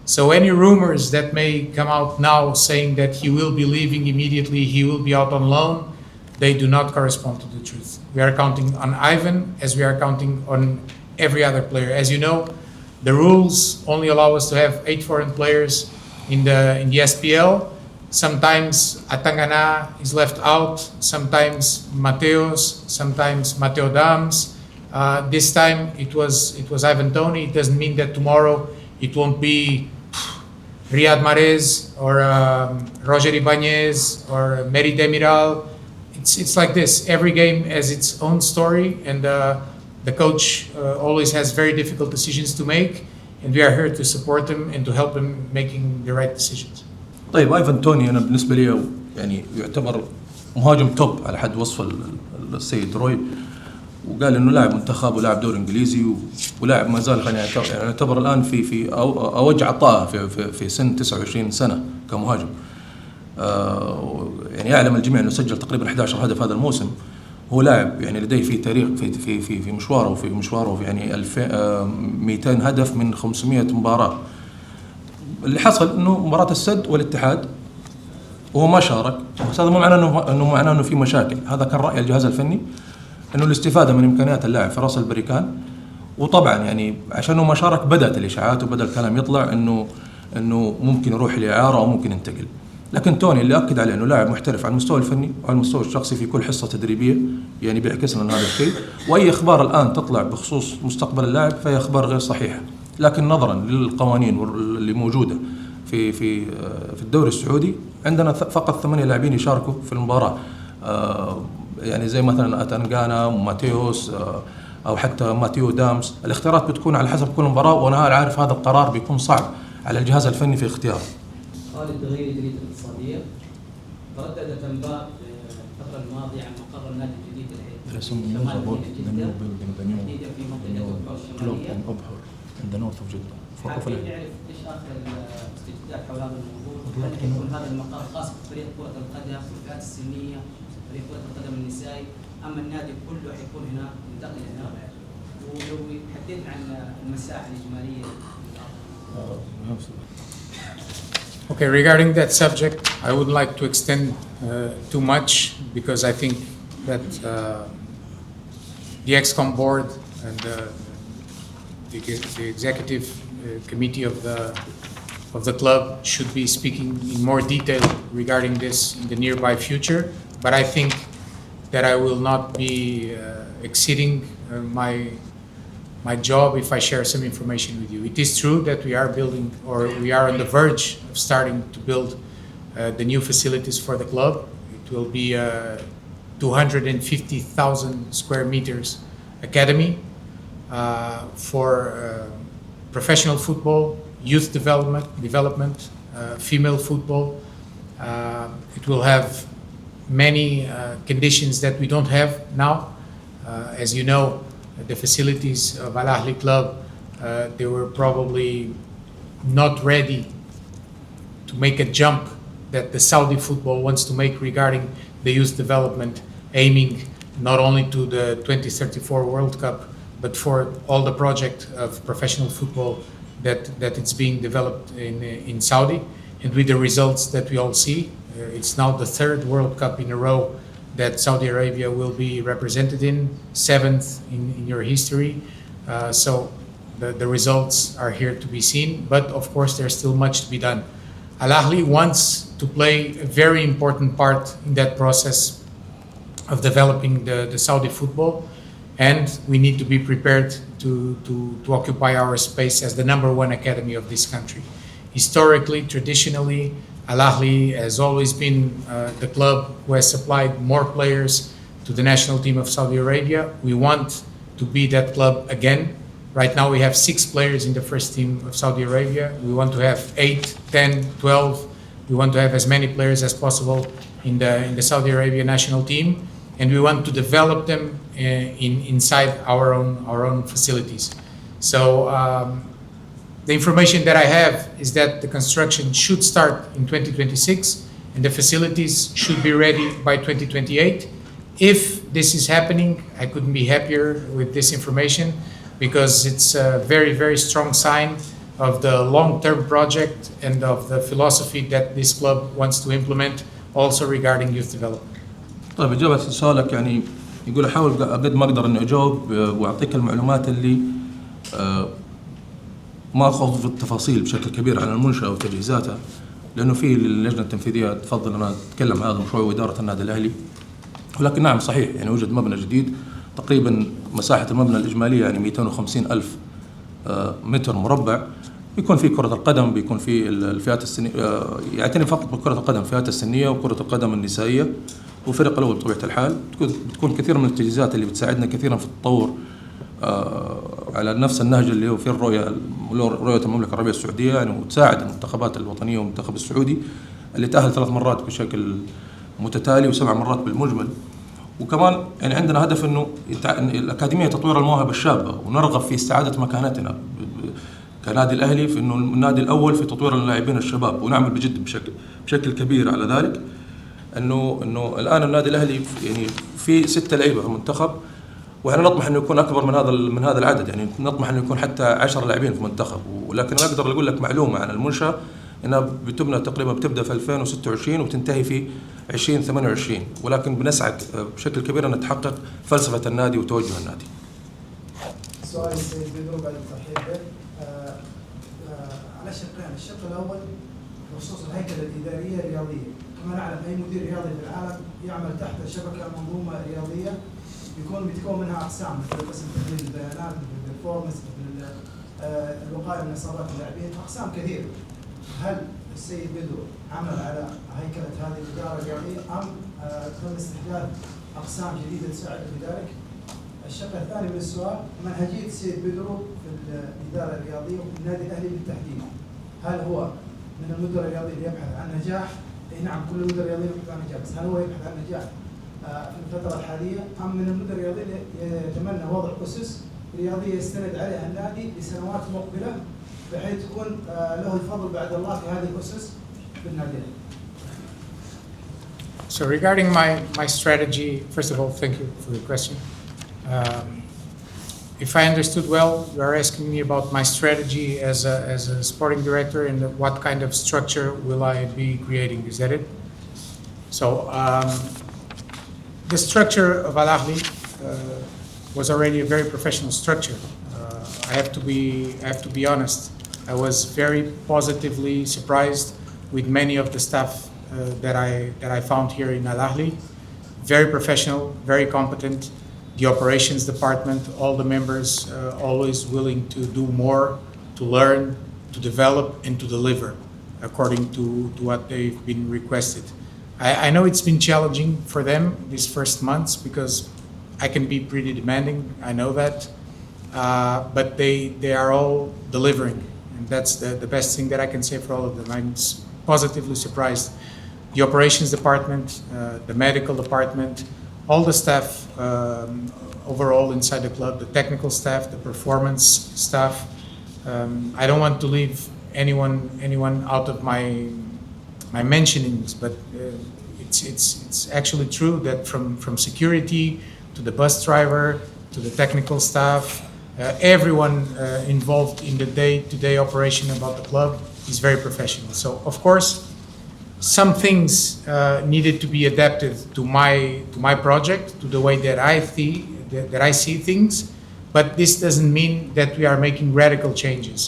So any rumors that may come out now saying that he will be leaving immediately, he will be out on loan, they do not correspond to the truth. We are counting on Ivan as we are counting on every other player. As you know, the rules only allow us to have 8 foreign players in the SPL. Sometimes Atangana is left out, sometimes Mateos, sometimes Mateo Dams. This time it was Ivan Toney. It doesn't mean that tomorrow it won't be Riyad Mahrez or Roger Ibanez or Meri Demiral. It's like this. Every game has its own story, and the coach always has very difficult decisions to make, and we are here to support them and to help them making the right decisions. طيب ايفان توني انا بالنسبه لي يعني يعتبر مهاجم توب على حد وصف السيد روي، وقال انه لاعب منتخب ولاعب دوري انجليزي ولاعب ما زال يعني يعتبر الان في اوج عطائه في سن 29 سنه كمهاجم. يعني يعلم الجميع انه سجل تقريبا 11 هدف هذا الموسم. هو لاعب يعني لديه في تاريخ في مشواره في يعني 200 هدف من 500 مباراه. اللي حصل انه مباراه السد والاتحاد وهو ما شارك، بس هذا مو معناه انه في مشاكل. هذا كان راي الجهاز الفني انه الاستفاده من امكانيات اللاعب في راس البريكان، وطبعا يعني عشان ما شارك بدات الاشاعات وبدا الكلام يطلع انه ممكن يروح لاعاره او ممكن ينتقل. لكن توني اللي اكد عليه انه لاعب محترف على المستوى الفني وعلى المستوى الشخصي في كل حصه تدريبيه، يعني بيعكس لنا هذا الشيء. واي اخبار الان تطلع بخصوص مستقبل اللاعب فهي اخبار غير صحيحه، لكن نظرا للقوانين اللي موجوده في الدوري السعودي عندنا فقط 8 لاعبين يشاركوا في المباراه، يعني زي مثلا اتنغانا وماتيوس او حتى ماتيو دامس. الاختيارات بتكون على حسب كل مباراه، وانا عارف هذا القرار بيكون صعب على الجهاز الفني في اختياره. قال التغيير الجديد الاقتصاديه رددت انباء الفتره الماضيه عن مقر النادي الجديد الشمالي. حابين نعرف ايش اخر الاستجداد حول هذا الموضوع، هل يكون هذا المقر خاص بفريق كره القدم والفئات السنيه، فريق كره القدم النسائي، اما النادي كله حيكون هنا ينتقل هنا؟ ولو حدثنا عن المساحه الاجماليه. Okay, regarding that subject, I wouldn't like to extend too much because I think that the ExCom board and the executive committee of the club should be speaking in more detail regarding this in the nearby future. But I think that I will not be exceeding my job if I share some information with you. It is true that we are building, or we are on the verge of starting to build the new facilities for the club. It will be a 250,000 square meters academy for professional football, youth development, female football. It will have many conditions that we don't have now. As you know, the facilities of Al-Ahli Club, they were probably not ready to make a jump that the Saudi football wants to make regarding the youth development, aiming not only to the 2034 World Cup, but for all the project of professional football that it's being developed in Saudi. And with the results that we all see, it's now the 3rd World Cup in a row that Saudi Arabia will be represented in, 7th in your history. So the results are here to be seen, but of course there's still much to be done. Al-Ahli wants to play a very important part in that process of developing the Saudi football, and we need to be prepared to occupy our space as the #1 academy of this country. Historically, traditionally, Al-Ahli has always been the club who has supplied more players to the national team of Saudi Arabia. We want to be that club again. Right now we have 6 players in the first team of Saudi Arabia. We want to have 8, 10, 12. We want to have as many players as possible in the Saudi Arabia national team, and we want to develop them inside our own facilities. So the information that I have is that the construction should start in 2026 and the facilities should be ready by 2028. If this is happening, I couldn't be happier with this information because it's a very, very strong sign of the long-term project and of the philosophy that this club wants to implement also regarding youth development. طيب إجابة سؤالك يعني يقول أحاول قد ما أقدر إني أجاوب وأعطيك المعلومات اللي ما أخوض في التفاصيل بشكل كبير عن المنشأة وتجهيزاتها، لأنه في اللجنة التنفيذية تفضل أنا أتكلم عن هذا المشروع وإدارة النادي الأهلي. ولكن نعم صحيح يعني يوجد مبنى جديد، تقريبا مساحة المبنى الإجمالية يعني 250,000 متر مربع. بيكون في كرة القدم، بيكون في الفئات السنية، يعتني فقط بكرة القدم، الفئات السنية وكرة القدم النسائية وفرق الأول بطبيعة الحال. بتكون كثير من التجهيزات اللي بتساعدنا كثيرا في التطور على نفس النهج اللي هو في رؤية المملكة العربية السعودية يعني، وتساعد المنتخبات الوطنية والمنتخب السعودي اللي تأهل 3 مرات بشكل متتالي و7 مرات بالمجمل. وكمان يعني عندنا هدف انه الأكاديمية تطوير المواهب الشابة، ونرغب في استعادة مكانتنا كنادي الأهلي في انه النادي الأول في تطوير اللاعبين الشباب، ونعمل بجد بشكل كبير على ذلك. انه الآن النادي الأهلي يعني في 6 لعيبة في المنتخب، واحنا نطمح انه يكون اكبر من هذا العدد، يعني نطمح انه يكون حتى 10 لاعبين في المنتخب. ولكن انا اقدر اقول لك معلومه عن المنشاه انها بتبنى تقريبا، بتبدا في 2026 وتنتهي في 2028، ولكن بنسعى بشكل كبير ان نتحقق فلسفه النادي وتوجه النادي. سؤال السيد بيدرو بعد الترحيب به على شقين، الشق الاول بخصوص الهيكله الاداريه الرياضيه. كما نعلم اي مدير رياضي في العالم يعمل تحت شبكه منظومه رياضيه بتكون منها اقسام، مثل قسم تحليل البيانات، مثل البرفورمنس، مثل الوقايه من اصابات اللاعبين، اقسام كثيره. هل السيد بيدرو عمل على هيكله هذه الاداره الرياضيه ام تم استحداث اقسام جديده تساعد في ذلك؟ الشق الثاني من السؤال، منهجيه السيد بيدرو في الاداره الرياضيه وفي النادي الاهلي بالتحديد. هل هو من المدراء الرياضيين اللي يبحث عن نجاح؟ اي نعم، كل المدراء الرياضيين يبحث عن نجاح، بس هل هو يبحث عن نجاح في الفترة الحالية أم من المدة الرياضية يتمنى وضع أسس رياضية يستند عليها النادي لسنوات مقبلة بحيث تكون له الفضل بعد الله في هذه الأسس في النادي. So regarding my strategy, first of all, thank you for the question. If I understood well, you are asking me about my strategy as a sporting director and what kind of structure will I be creating. Is that it? So. The structure of Al-Ahli was already a very professional structure. I have to be honest. I was very positively surprised with many of the staff that I found here in Al-Ahli. Very professional, very competent. The operations department, all the members always willing to do more, to learn, to develop, and to deliver according to what they've been requested. I know it's been challenging for them these first months because I can be pretty demanding, I know that, but they are all delivering, and that's the best thing that I can say for all of them. I'm positively surprised. The operations department, the medical department, all the staff overall inside the club, the technical staff, the performance staff. I don't want to leave anyone out of my mentionings, but it's actually true that from security to the bus driver to the technical staff, everyone involved in the day-to-day operation about the club is very professional. So of course, some things needed to be adapted to my project, to the way that I see things, but this doesn't mean that we are making radical changes.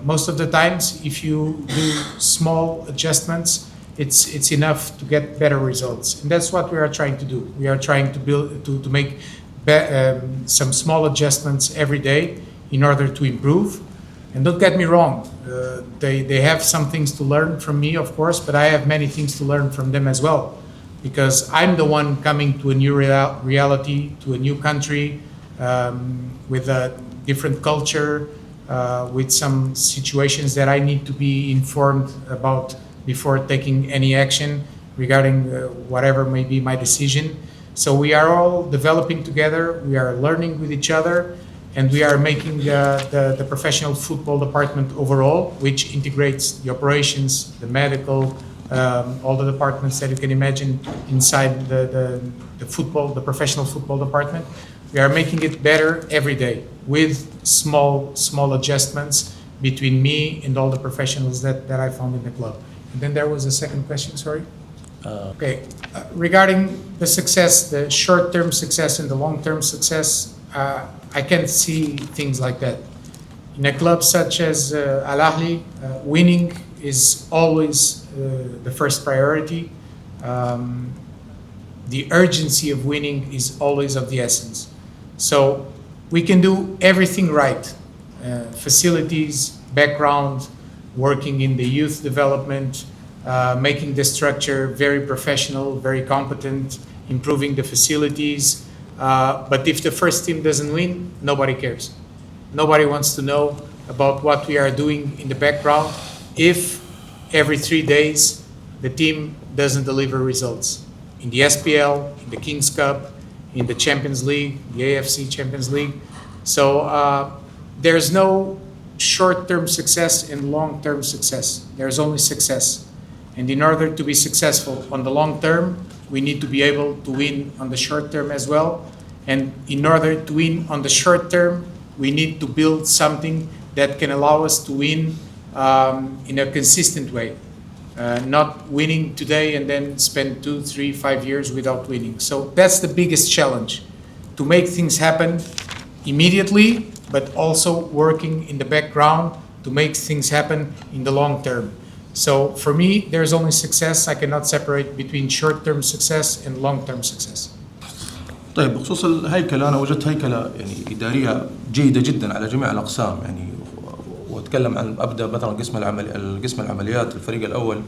Most of the times, if you do small adjustments, it's enough to get better results, and that's what we are trying to do. We are trying to make some small adjustments every day in order to improve. And don't get me wrong, they have some things to learn from me, of course, but I have many things to learn from them as well, because I'm the one coming to a new reality, to a new country, with a different culture. With some situations that I need to be informed about before taking any action regarding whatever may be my decision. So we are all developing together, we are learning with each other, and we are making the professional football department overall, which integrates the operations, the medical, all the departments that you can imagine inside the football, the professional football department. We are making it better every day with small adjustments between me and all the professionals that I found in the club. And then there was a second question, sorry? Okay, regarding the success, the short-term success and the long-term success, I can't see things like that. In a club such as Al-Ahli, winning is always the first priority. The urgency of winning is always of the essence. So we can do everything right, facilities, background, working in the youth development, making the structure very professional, very competent, improving the facilities. But if the first team doesn't win, nobody cares. Nobody wants to know about what we are doing in the background if every 3 days the team doesn't deliver results. In the SPL, in the Kings Cup, in the Champions League, the AFC Champions League. So there's no short-term success and long-term success. There's only success. And in order to be successful on the long term, we need to be able to win on the short term as well. And in order to win on the short term, we need to build something that can allow us to win in a consistent way. Not winning today and then spend 2, 3, 5 years without winning. So that's the biggest challenge, to make things happen immediately, but also working in the background to make things happen in the long term. So for me, there's only success. I cannot separate between short-term success and long-term success. طيب بخصوص الهيكلة أنا وجدت هيكلة يعني إدارية جيدة جدا على جميع الأقسام يعني وأتكلم عن أبدأ مثلا قسم العمليات الفريق الأول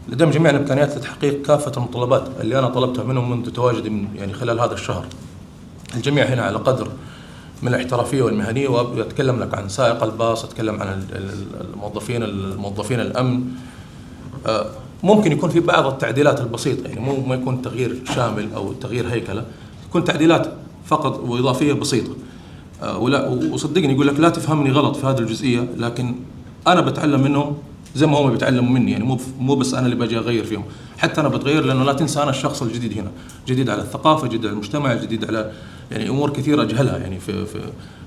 لديهم جميع الإمكانيات لتحقيق كافة المتطلبات اللي أنا طلبتها منهم منذ تواجدي يعني خلال هذا الشهر. الجميع هنا على قدر من الاحترافية والمهنية وأتكلم لك عن سائق الباص، أتكلم عن الموظفين الأمن. ممكن يكون في بعض التعديلات البسيطة يعني مو ما يكون تغيير شامل أو تغيير هيكلة، تكون تعديلات فقط وإضافية بسيطة. وصدقني يقول لك لا تفهمني غلط في هذه الجزئية، لكن أنا بتعلم منهم زي ما هم بيتعلموا مني يعني مو بس أنا اللي باجي أغير فيهم، حتى أنا بتغير لأنه لا تنسى أنا الشخص الجديد هنا، جديد على الثقافة، جديد على المجتمع، جديد على يعني أمور كثيرة أجهلها يعني في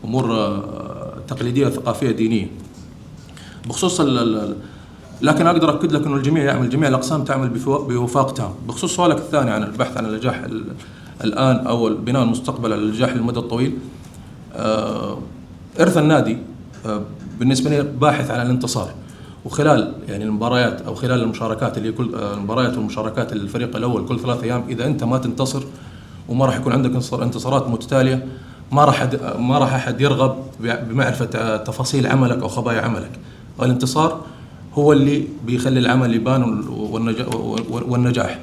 أمور تقليدية وثقافية دينية. بخصوص لكن أقدر أكد لك إنه جميع الأقسام تعمل بوفاق تام. بخصوص سؤالك الثاني عن البحث عن النجاح الآن أو بناء المستقبل على النجاح للمدى الطويل، إرث النادي بالنسبة لي باحث على الانتصار، وخلال يعني المباريات أو خلال المشاركات اللي كل المباريات والمشاركات الفريق الأول كل 3 أيام، إذا أنت ما تنتصر وما راح يكون عندك انتصارات متتالية ما راح أحد يرغب بمعرفة تفاصيل عملك أو خبايا عملك. والانتصار هو اللي بيخلي العمل يبان والنجاح.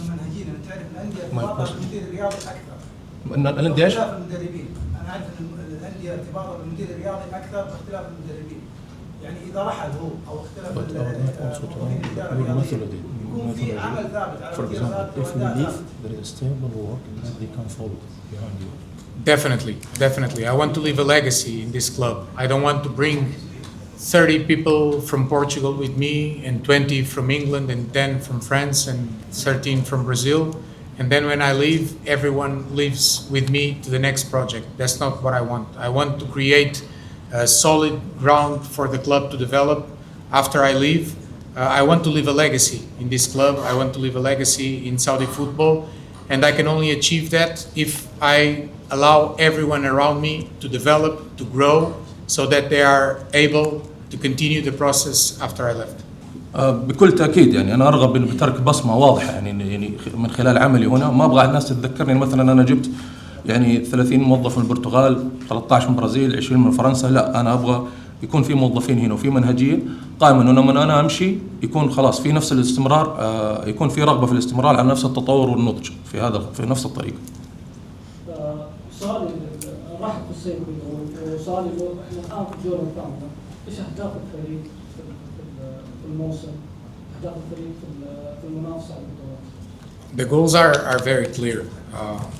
منهجيا انت تعرف الانديه ارتباطها بالمدير الرياضي اكثر. الانديه ايش؟ باختلاف المدربين، انا اعرف ان الانديه ارتباطها بالمدير الرياضي اكثر باختلاف المدربين. يعني اذا رحل هو او اختلف الاداره الرياضيه يكون في عمل ثابت على مدير ثابت. Definitely. I want to leave a legacy in this club. I don't want to bring 30 people from Portugal with me and 20 from England and 10 from France and 13 from Brazil. And then when I leave, everyone leaves with me to the next project. That's not what I want. I want to create a solid ground for the club to develop after I leave. I want to leave a legacy in this club. I want to leave a legacy in Saudi football. And I can only achieve that if I allow everyone around me to develop, to grow, so that they are able to continue the process after I left. بكل تأكيد يعني أنا أرغب بترك بصمة واضحة يعني من خلال عملي هنا. ما أبغى الناس تتذكرني مثلا أنا جبت يعني 30 موظف من البرتغال، 13 من البرازيل، 20 من فرنسا. لا، أنا أبغى يكون في موظفين هنا وفي منهجية قائمة إنه لما أنا أمشي يكون خلاص في نفس الاستمرار، يكون في رغبة في الاستمرار على نفس التطور والنضج في نفس الطريق. سؤالي راح في الصيف وسؤالي احنا الان في الجوله الثامنه، ايش اهداف الفريق في الموسم؟ اهداف الفريق في المنافسه على البطولات؟ The goals are very clear.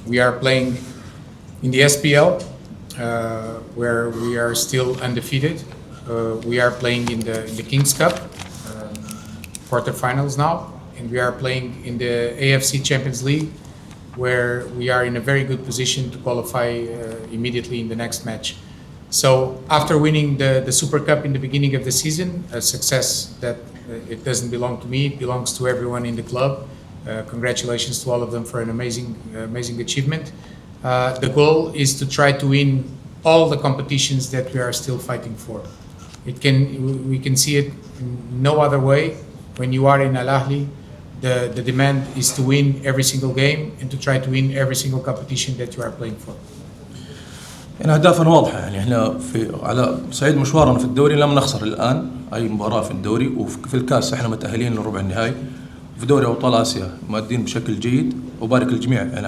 We are playing in the SPL, where we are still undefeated. We are playing in the Kings Cup quarterfinals now, and we are playing in the AFC Champions League, where we are in a very good position to qualify immediately in the next match. So after winning the Super Cup in the beginning of the season, a success that it doesn't belong to me, it belongs to everyone in the club. Congratulations to all of them for an amazing achievement. The goal is to try to win all the competitions that we are still fighting for. We can see it no other way. When you are in Al-Ahli, the demand is to win every single game and to try to win every single competition that you are playing for. يعني أهدافنا واضحة. يعني احنا على صعيد مشوارنا في الدوري لم نخسر الآن أي مباراة في الدوري، وفي الكاس احنا متأهلين لربع النهائي، في دوري أبطال آسيا مادين بشكل جيد، وبارك الجميع يعني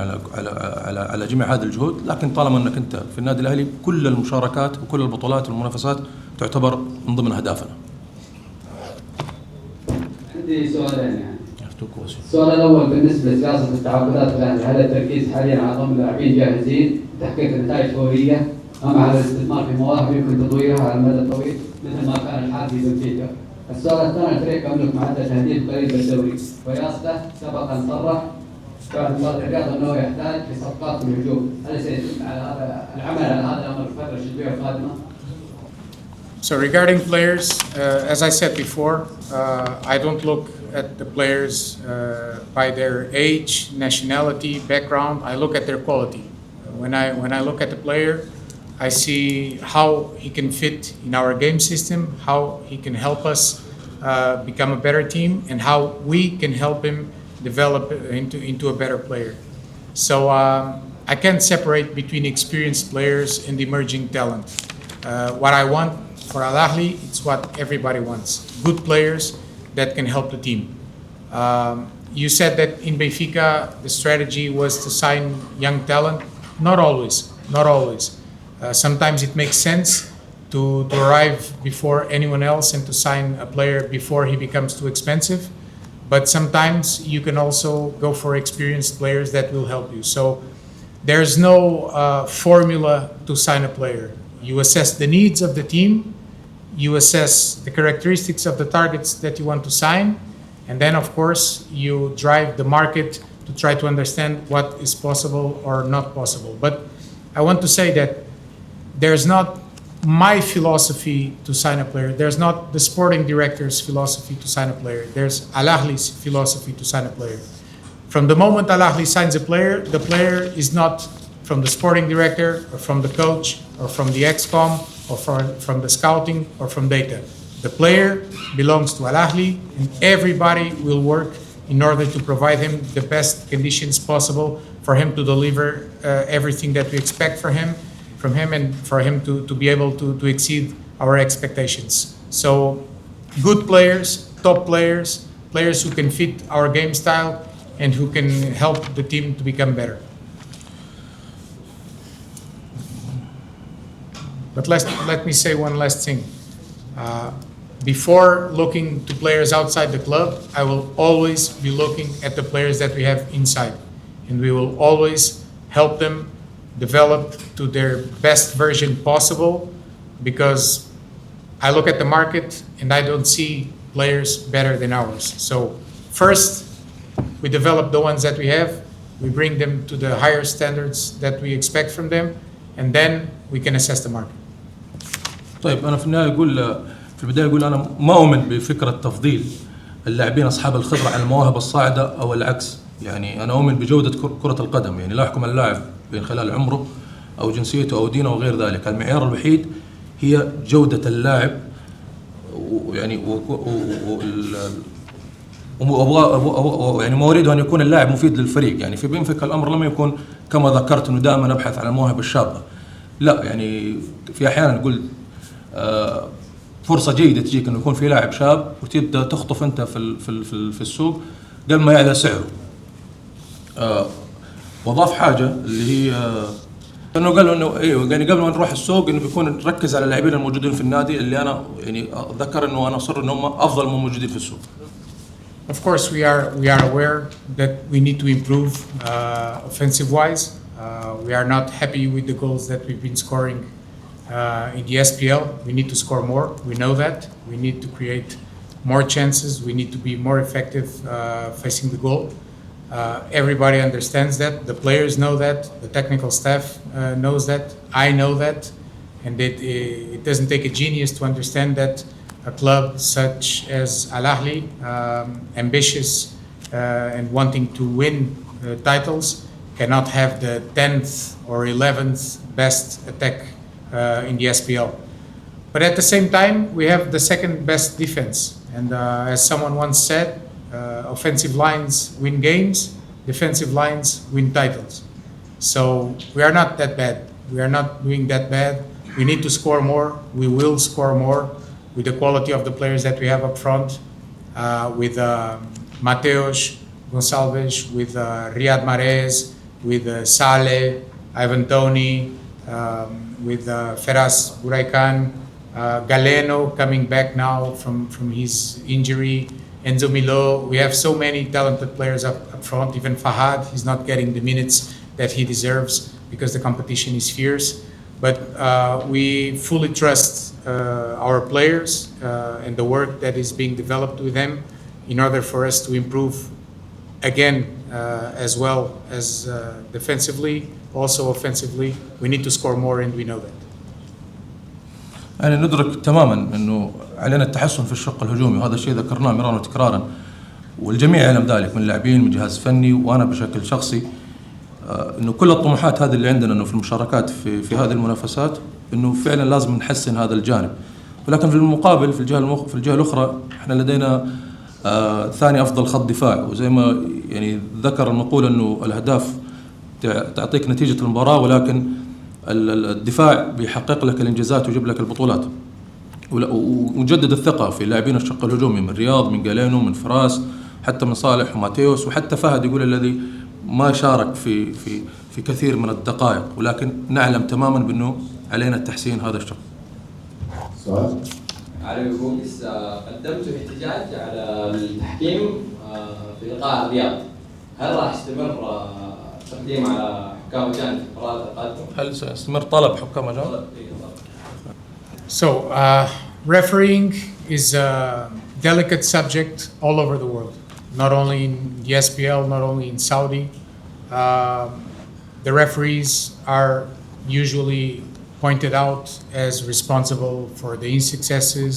على جميع هذه الجهود. لكن طالما أنك أنت في النادي الأهلي كل المشاركات وكل البطولات والمنافسات تعتبر من ضمن أهدافنا. عندي سؤالين يعني. السؤال الأول بالنسبة لسياسة التعاقدات الأهلي، هل التركيز حاليا على ضم لاعبين جاهزين لتحقيق نتائج فورية أم على الاستثمار في مواهب يمكن تطويرها على المدى الطويل مثل ما كان الحال في بنفيكا؟ السؤال الثاني، الفريق يملك معدل تهديد قريب بالدوري، وياسته سبق أن صرح بعد مباراة الرياض أنه يحتاج لصفقات في الهجوم، هل سيتم على هذا العمل على هذا الأمر في الفترة الشتوية القادمة؟ So regarding players, as I said before, I don't look at the players by their age, nationality, background. I look at their quality. When I look at the player, I see how he can fit in our game system, how he can help us become a better team, and how we can help him develop into a better player. So I can't separate between experienced players and emerging talent. What I want for Al-Ahli, it's what everybody wants. Good players that can help the team. You said that in Benfica, the strategy was to sign young talent. Not always, not always. Sometimes it makes sense to arrive before anyone else and to sign a player before he becomes too expensive. But sometimes you can also go for experienced players that will help you. So there's no formula to sign a player. You assess the needs of the team, you assess the characteristics of the targets that you want to sign, and then of course you drive the market to try to understand what is possible or not possible. But I want to say that there's not my philosophy to sign a player, there's not the sporting director's philosophy to sign a player, there's Al-Ahli's philosophy to sign a player. From the moment Al-Ahli signs a player, the player is not from the sporting director or from the coach or from the ex-com or from the scouting or from data. The player belongs to Al-Ahli, and everybody will work in order to provide him the best conditions possible for him to deliver everything that we expect from him and for him to be able to exceed our expectations. So good players, top players, players who can fit our game style and who can help the team to become better. But let me say one last thing. Before looking to players outside the club, I will always be looking at the players that we have inside. And we will always help them develop to their best version possible, because I look at the market and I don't see players better than ours. So first, we develop the ones that we have, we bring them to the higher standards that we expect from them, and then we can assess the market. طيب أنا في البداية أقول أنا ما أؤمن بفكرة تفضيل اللاعبين أصحاب الخبرة على المواهب الصاعدة أو العكس. يعني أنا أؤمن بجودة كرة القدم، يعني لا أحكم اللاعب من خلال عمره أو جنسيته أو دينه أو غير ذلك. المعيار الوحيد هي جودة اللاعب، يعني يعني ما أريد أن يكون اللاعب مفيد للفريق. يعني في بنفيكا الأمر لم يكن كما ذكرت أنه دائما أبحث عن المواهب الشابة، لا، يعني في أحيانا نقول فرصة جيدة تجيك إنه يكون في لاعب شاب وتبدأ تخطف أنت في السوق قبل ما يعلى سعره. وضاف حاجة اللي هي إنه قالوا إنه أيوه، يعني قبل ما نروح السوق إنه بيكون نركز على اللاعبين الموجودين في النادي، اللي أنا يعني أتذكر إنه أنا أصر إنهم أفضل من موجودين في السوق. Of course, we are aware that we need to improve offensive-wise. We are not happy with the goals that we've been scoring in the SPL. We need to score more. We know that. We need to create more chances. We need to be more effective facing the goal. Everybody understands that. The players know that. The technical staff knows that. I know that. And it doesn't take a genius to understand that a club such as Al-Ahli, ambitious and wanting to win titles, cannot have the 10th or 11th best attack in the SPL. But at the same time, we have the second best defense. And as someone once said, offensive lines win games, defensive lines win titles. So we are not that bad. We are not doing that bad. We need to score more. We will score more with the quality of the players that we have up front, with Mateus Gonçalves, with Riyad Mahrez, with Saleh, Ivan Toney, with Feras Buraikan, Galeno coming back now from his injury, Enzo Milo. We have so many talented players up front. Even Fahad, he's not getting the minutes that he deserves because the competition is fierce. But we fully trust our players and the work that is being developed with them in order for us to improve again as well as defensively, also offensively. We need to score more and we know that. يعني ندرك تماما انه علينا التحسن في الشق الهجومي، وهذا الشيء ذكرناه مرارا وتكرارا، والجميع يعلم ذلك من اللاعبين من جهاز فني وانا بشكل شخصي، انه كل الطموحات هذه اللي عندنا انه في المشاركات في هذه المنافسات انه فعلا لازم نحسن هذا الجانب. ولكن في المقابل في الجهه الاخرى احنا لدينا ثاني افضل خط دفاع، وزي ما يعني ذكر المقول انه الاهداف تعطيك نتيجه المباراه، ولكن الدفاع بيحقق لك الانجازات ويجيب لك البطولات. وجدد الثقه في لاعبين الشق الهجومي من رياض، من جالينو، من فراس، حتى من صالح وماتيوس، وحتى فهد يقول الذي ما شارك في كثير من الدقائق، ولكن نعلم تماما بانه علينا التحسين هذا الشق. سؤال؟ علي بوكس، قدمت احتجاج على التحكيم في لقاء الرياض، هل راح يستمر التقديم على حكام اجانب في المباراه القادمه؟ هل سيستمر طلب حكام اجانب؟ So, refereeing is a delicate subject all over the world, not only in the SPL, not only in Saudi. The referees are usually pointed out as responsible for the insuccesses.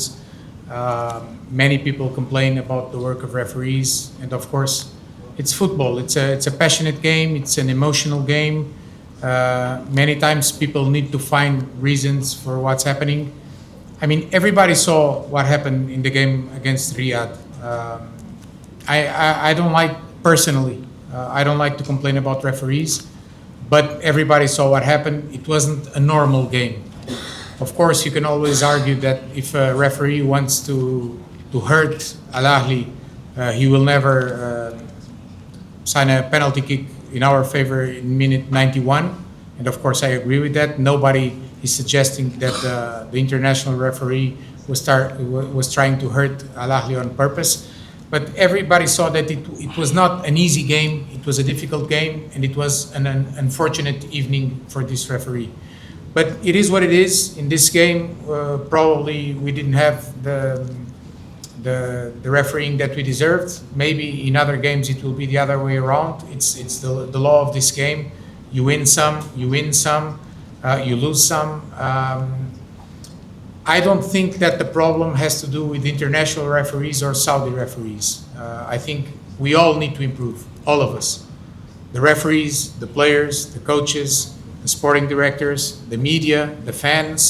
Many people complain about the work of referees, and of course, it's football. It's a passionate game. It's an emotional game. Many times people need to find reasons for what's happening. I mean, everybody saw what happened in the game against Riyadh. I don't like, personally, I don't like to complain about referees, but everybody saw what happened. It wasn't a normal game. Of course, you can always argue that if a referee wants to hurt Al-Ahli, he will never sign a penalty kick in our favor in minute 91. And of course, I agree with that. Nobody is suggesting that the international referee was trying to hurt Al-Ahli on purpose. But everybody saw that it was not an easy game, it was a difficult game, and it was an unfortunate evening for this referee. But it is what it is. In this game, probably we didn't have the refereeing that we deserved. Maybe in other games it will be the other way around. It's the law of this game. You win some, you win some, you lose some. I don't think that the problem has to do with international referees or Saudi referees. I think we all need to improve, all of us. The referees, the players, the coaches, the sporting directors, the media, the fans.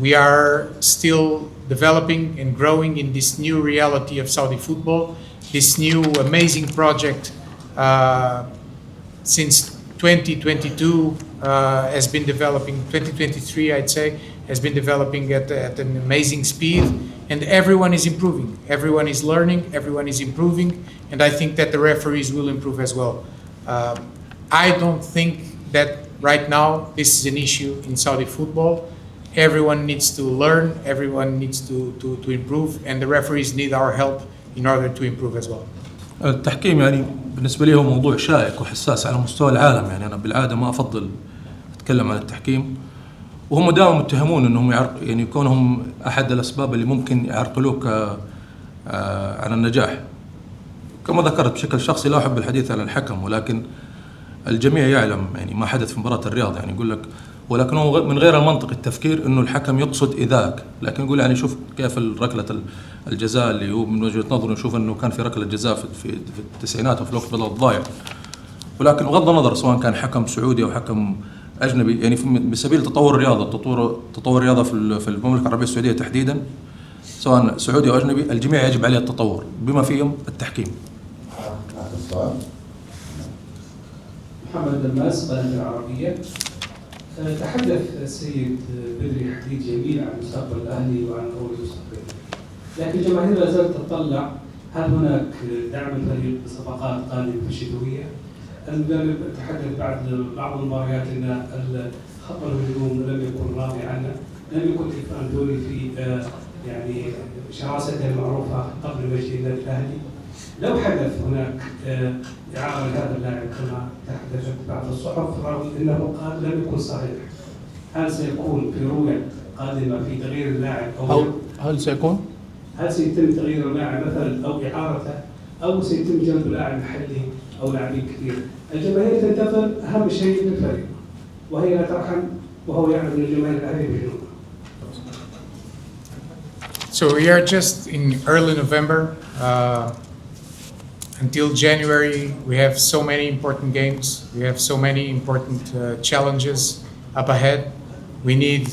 We are still developing and growing in this new reality of Saudi football, this new amazing project since 2022 has been developing, 2023 I'd say, has been developing at an amazing speed, and everyone is improving. Everyone is learning, everyone is improving, and I think that the referees will improve as well. I don't think that right now this is an issue in Saudi football. Everyone needs to learn, everyone needs to improve, and the referees need our help in order to improve as well. التحكيم يعني بالنسبة لي هو موضوع شائك وحساس على مستوى العالم، يعني أنا بالعادة ما أفضل أتكلم عن التحكيم، وهم دائما متهمون أنهم يعني كونهم أحد الأسباب اللي ممكن يعرقلوك عن النجاح. كما ذكرت بشكل شخصي لا أحب الحديث عن الحكم، ولكن الجميع يعلم يعني ما حدث في مباراة الرياض، يعني يقول لك ولكنه من غير المنطق التفكير انه الحكم يقصد ايذاك، لكن يقول يعني شوف كيف ركله الجزاء اللي هو من وجهه نظره نشوف انه كان في ركله جزاء في التسعينات وفي الوقت بدل الضايع، ولكن بغض النظر سواء كان حكم سعودي او حكم اجنبي، يعني بسبيل تطور الرياضه تطور الرياضه في المملكه العربيه السعوديه تحديدا سواء سعودي او اجنبي، الجميع يجب عليه التطور بما فيهم التحكيم. محمد الماس، قناه العربيه. تحدث السيد بدري حديث جميل عن مستقبل الاهلي وعن رؤيه المستقبل، لكن الجماهير لا زالت تتطلع هل هناك دعم الفريق بصفقات قادمه في الشتويه؟ المدرب تحدث بعد بعض المباريات ان خط الهجوم لم يكن راضي عنه، لم يكن توني في يعني شراسته المعروفه قبل مجيء النادي الاهلي. لو حدث هناك إعارة لهذا اللاعب كما تحدثت بعض الصحف رغم أنه قال لم يكن صحيح، هل سيكون في رؤية قادمة في تغيير اللاعب أو هل سيكون؟ هل سيتم تغيير اللاعب مثلا أو إعارته أو سيتم جلب لاعب محلي أو لاعبين كثير؟ الجماهير تنتظر أهم شيء للفريق وهي لا ترحم وهو يعلم أن الجماهير الأهلية بجنوب. So we are just in early November. Until January, we have so many important games. We have so many important challenges up ahead. We need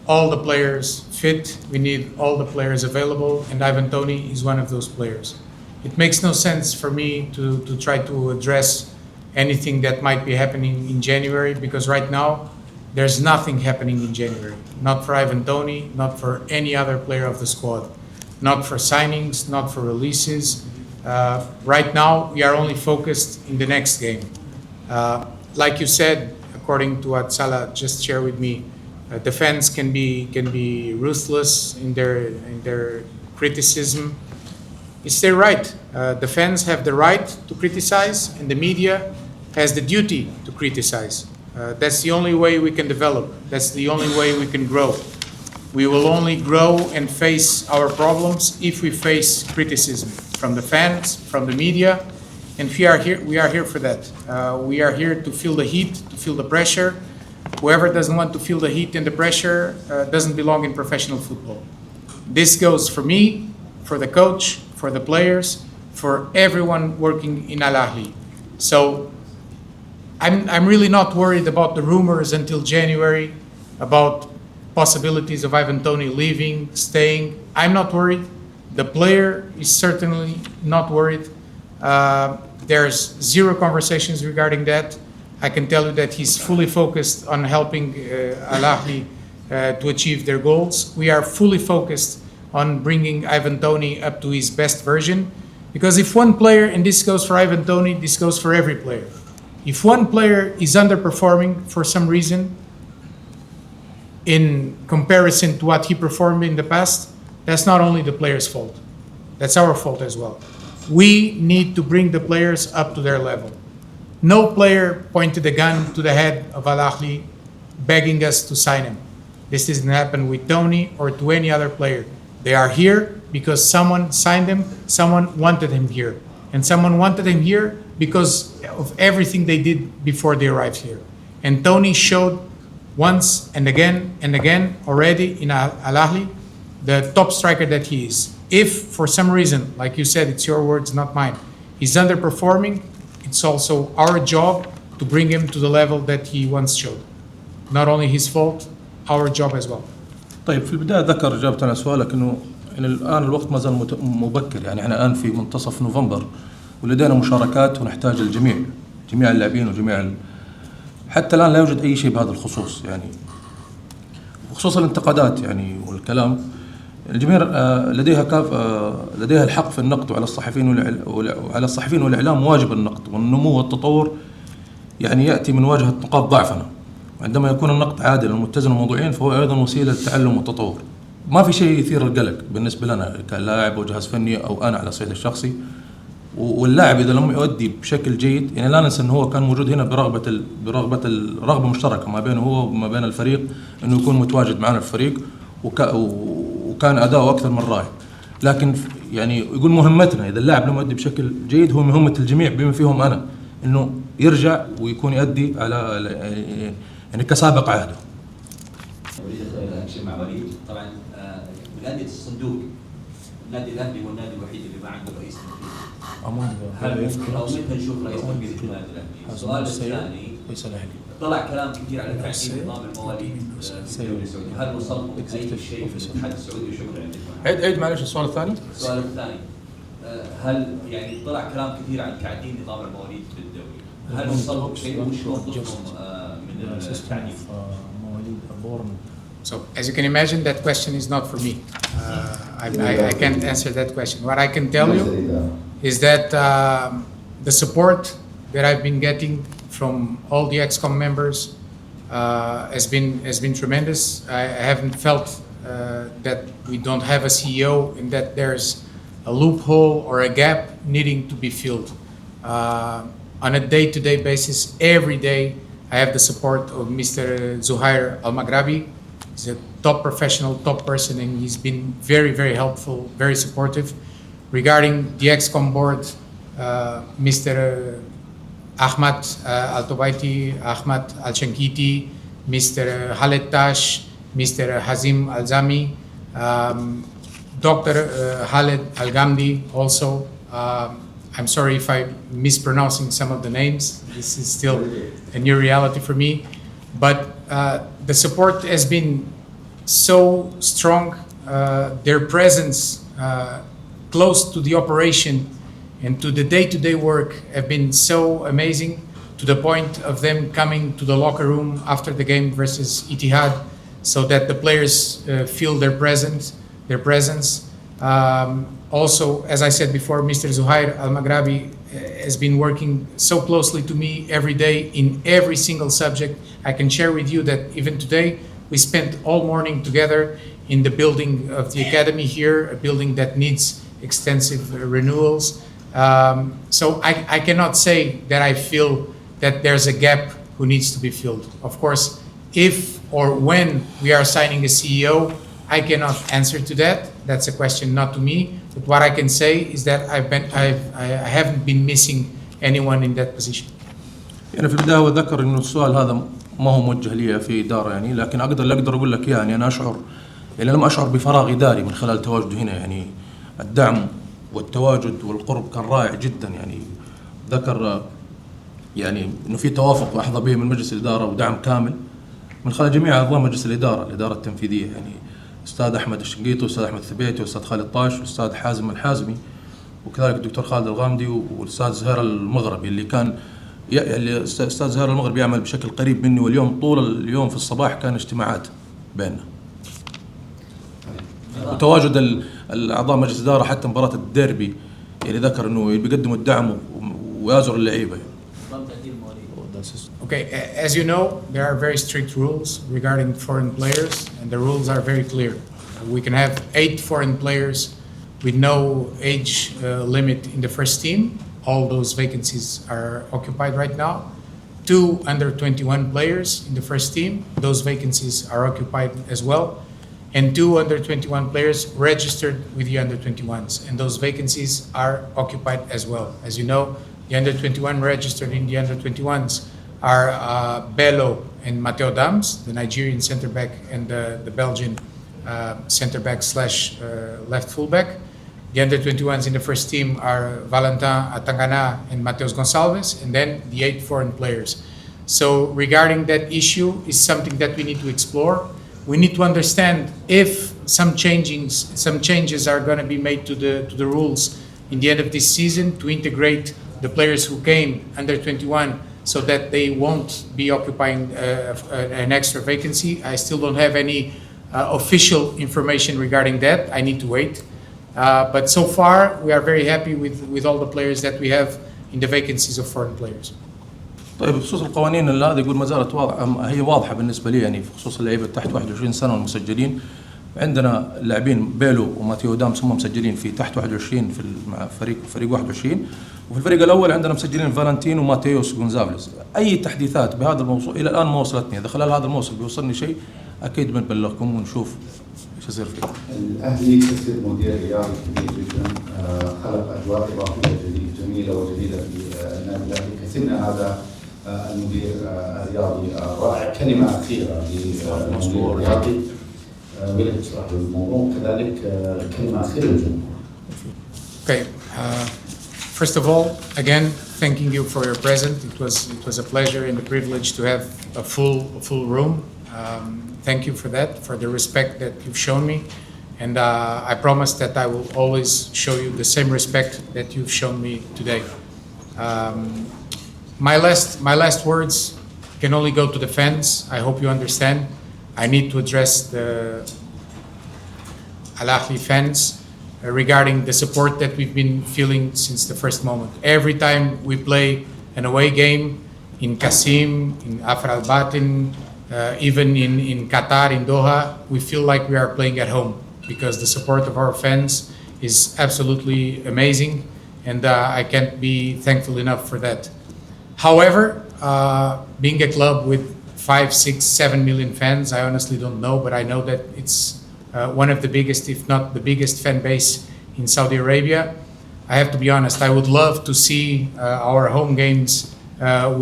all the players fit. We need all the players available, and Ivan Toney is one of those players. It makes no sense for me to try to address anything that might be happening in January, because right now there's nothing happening in January. Not for Ivan Toney, not for any other player of the squad. Not for signings, not for releases. Right now, we are only focused in the next game. Like you said, according to what Salah just shared with me, the fans can be ruthless in their criticism. It's their right. The fans have the right to criticize, and the media has the duty to criticize. That's the only way we can develop. That's the only way we can grow. We will only grow and face our problems if we face criticism from the fans, from the media, and we are here for that. We are here to feel the heat, to feel the pressure. Whoever doesn't want to feel the heat and the pressure doesn't belong in professional football. This goes for me, for the coach, for the players, for everyone working in Al-Ahli. So I'm really not worried about the rumors until January, about possibilities of Ivan Toney leaving, staying. I'm not worried. The player is certainly not worried. There's zero conversations regarding that. I can tell you that he's fully focused on helping Al-Ahli to achieve their goals. We are fully focused on bringing Ivan Toney up to his best version. Because if one player, and this goes for Ivan Toney, this goes for every player. If one player is underperforming for some reason, in comparison to what he performed in the past, that's not only the player's fault. That's our fault as well. We need to bring the players up to their level. No player pointed a gun to the head of Al-Ahli begging us to sign him. This didn't happen with Toney or to any other player. They are here because someone signed him, someone wanted him here. And someone wanted him here because of everything they did before they arrived here. And Toney showed once and again already in Al-Ahli the top striker that he is. If for some reason, like you said, it's your words, not mine, he's underperforming, it's also our job to bring him to the level that he once showed. Not only his fault, our job as well. طيب في البداية ذكر إجابة على سؤالك إنه الآن الوقت ما زال مبكر، يعني إحنا الآن في منتصف نوفمبر ولدينا مشاركات ونحتاج الجميع، جميع اللاعبين وجميع حتى الآن لا يوجد أي شيء بهذا الخصوص، يعني بخصوص الانتقادات يعني والكلام. الجميع لديها الحق في النقد، وعلى الصحفيين والإعلام واجب النقد، والنمو والتطور يعني يأتي من مواجهة نقاط ضعفنا. عندما يكون النقد عادل ومتزن وموضوعيا فهو أيضا وسيلة للتعلم والتطور. ما في شيء يثير القلق بالنسبة لنا كلاعب وجهاز فني أو أنا على الصعيد الشخصي. واللاعب إذا لم يؤدي بشكل جيد، يعني لا ننسى أنه هو كان موجود هنا برغبة مشتركة ما بينه هو وما بين الفريق أنه يكون متواجد معنا في الفريق، وكان أداؤه أكثر من رائع. لكن يعني يقول مهمتنا إذا اللاعب لم يؤدي بشكل جيد، هو مهمة الجميع بما فيهم أنا إنه يرجع ويكون يؤدي على يعني كسابق عهده. مع وليد طبعا بلادة الصندوق النادي الاهلي هو النادي الوحيد اللي ما عنده رئيس تنفيذي. او متى نشوف رئيس تنفيذي في النادي الاهلي؟ السؤال الثاني، طلع كلام كثير على تعديل نظام المواليد في الدوري السعودي، هل وصلتم اي شيء في الاتحاد السعودي؟ وشكرا. عيد معلش السؤال الثاني. السؤال الثاني، هل يعني طلع كلام كثير عن تعديل نظام المواليد في الدوري، هل وصلتم شيء وشلون ضفتم من للتعديل. So as you can imagine, that question is not for me. I can't answer that question. What I can tell you is that the support that I've been getting from all the ExCom members has been tremendous. I haven't felt that we don't have a CEO and that there's a loophole or a gap needing to be filled. On a day-to-day basis, every day, I have the support of Mr. Zuhair Al-Maghrabi. He's a top professional, top person, and he's been very, very helpful, very supportive. Regarding the ExCom board, Mr. Ahmad Al-Tobaiti, Ahmad Al-Shankiti, Mr. Khaled Tash, Mr. Hazim Al-Zami, Dr. Khaled Al-Gamdi also. I'm sorry if I'm mispronouncing some of the names. This is still a new reality for me. But the support has been so strong. Their presence close to the operation and to the day-to-day work have been so amazing, to the point of them coming to the locker room after the game versus Etihad, so that the players feel their presence. Also, as I said before, Mr. Zuhair Al-Maghrabi has been working so closely to me every day in every single subject. I can share with you that even today, we spent all morning together in the building of the academy here, a building that needs extensive renewals. So I cannot say that I feel that there's a gap who needs to be filled. Of course, if or when we are signing a CEO, I cannot answer to that. That's a question not to me. But what I can say is that I haven't been missing anyone in that position. يعني في البداية أذكر إنه السؤال هذا ما هو موجه لي في إدارة يعني، لكن أقدر أقول لك يعني أنا أشعر يعني لم أشعر بفراغ إداري من خلال تواجدي هنا. يعني الدعم والتواجد والقرب كان رائع جدا. يعني ذكر يعني إنه في توافق أحظى به من مجلس الإدارة ودعم كامل من خلال جميع أعضاء مجلس الإدارة التنفيذية. يعني أستاذ أحمد الشنقيطي وأستاذ أحمد الثبيتي وأستاذ خالد طاش وأستاذ حازم الحازمي وكذلك الدكتور خالد الغامدي والأستاذ زهير المغربي اللي كان يعني أستاذ زهير المغربي يعمل بشكل قريب مني، واليوم طول اليوم في الصباح كان اجتماعات بيننا. وتواجد الأعضاء مجلس الإدارة حتى مباراة الديربي يعني ذكر إنه بيقدموا الدعم ويازر اللعيبة. Okay, as you know, there are very strict rules regarding foreign players, and the rules are very clear. We can have 8 foreign players with no age limit in the first team. All those vacancies are occupied right now. 2 under 21 players in the first team. Those vacancies are occupied as well. And 2 under 21 players registered with the under 21s, and those vacancies are occupied as well. As you know, the under 21 registered in the under 21s are Bello and Mateo Dams, the Nigerian center back and the Belgian center back / left fullback. The under 21s in the first team are Valentin Atangana and Mateus Gonçalves, and then the 8 foreign players. So regarding that issue is something that we need to explore. We need to understand if some changes are going to be made to the rules in the end of this season to integrate the players who came under 21 so that they won't be occupying an extra vacancy. I still don't have any official information regarding that. I need to wait. But so far, we are very happy with all the players that we have in the vacancies of foreign players. طيب بخصوص القوانين اللي هذا يقول ما زالت هي واضحة بالنسبة لي يعني في خصوص اللعيبة تحت 21 سنة والمسجلين. عندنا اللاعبين بيلو وماتيو دامس هم مسجلين في تحت 21 في مع فريق 21، وفي الفريق الأول عندنا مسجلين فالنتين وماتيوس غونزاليز. أي تحديثات بهذا الموضوع إلى الآن ما وصلتني. إذا خلال هذا الموسم بيوصلني شيء أكيد بنبلغكم ونشوف ايش يصير فيه. الأهلي كسب مدير رياضي كبير جدا، خلق أجواء إضافية جميلة وجديدة في النادي الأهلي. كسبنا هذا المدير الرياضي رائع. كلمة أخيرة للمدير الرياضي ولا تشرح الموضوع كذلك كلمة أخيرة للجمهور. Okay. First of all, again, thanking you for your presence. It was a pleasure and a privilege to have a full room. Thank you for that, for the respect that you've shown me, and I promise that I will always show you the same respect that you've shown me today. My last words can only go to the fans. I hope you understand. I need to address the Al-Ahli fans regarding the support that we've been feeling since the first moment. Every time we play an away game in Qasim, in Afar al-Batin, even in Qatar, in Doha, we feel like we are playing at home because the support of our fans is absolutely amazing, and I can't be thankful enough for that. However, being a club with 5, 6, 7 million fans, I honestly don't know, but I know that it's one of the biggest, if not the biggest fan base in Saudi Arabia. I have to be honest, I would love to see our home games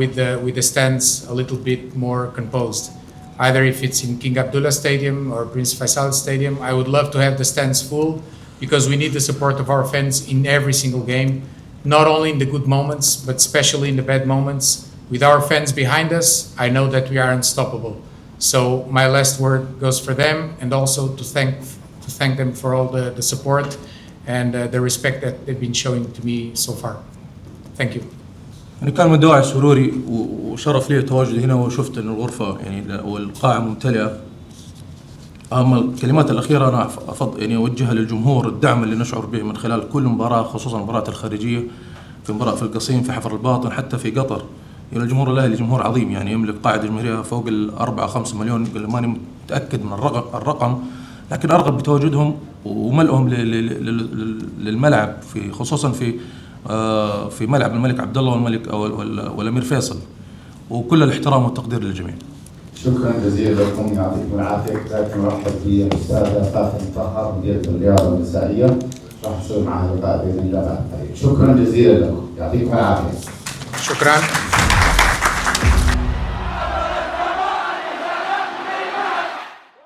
with the stands a little bit more composed. Either if it's in King Abdullah Stadium or Prince Faisal Stadium, I would love to have the stands full because we need the support of our fans in every single game, not only in the good moments, but especially in the bad moments. With our fans behind us, I know that we are unstoppable. So my last word goes for them, and also to thank them for all the support and the respect that they've been showing to me so far. Thank you. يعني كان من دواعي سروري وشرف لي تواجدي هنا وشفت ان الغرفه يعني والقاعه ممتلئه. اما الكلمات الاخيره انا افضل يعني اوجهها للجمهور، الدعم اللي نشعر به من خلال كل مباراه، خصوصا المباريات الخارجيه، في مباراه في القصيم، في حفر الباطن، حتى في قطر. يعني الجمهور الاهلي جمهور عظيم، يعني يملك قاعده جماهيريه فوق ال4-5 مليون، ماني متاكد من الرقم، لكن ارغب بتواجدهم وملئهم للملعب، في خصوصا في ملعب الملك عبد الله والملك والامير فيصل، وكل الاحترام والتقدير للجميع. شكرا جزيلا لكم، يعطيكم العافيه. كذلك نرحب بالاستاذه فاطمه طاهر مديره الرياضه النسائيه، راح نسوي معها لقاء باذن الله بعد قليل. شكرا جزيلا لكم، يعطيكم العافيه. شكرا.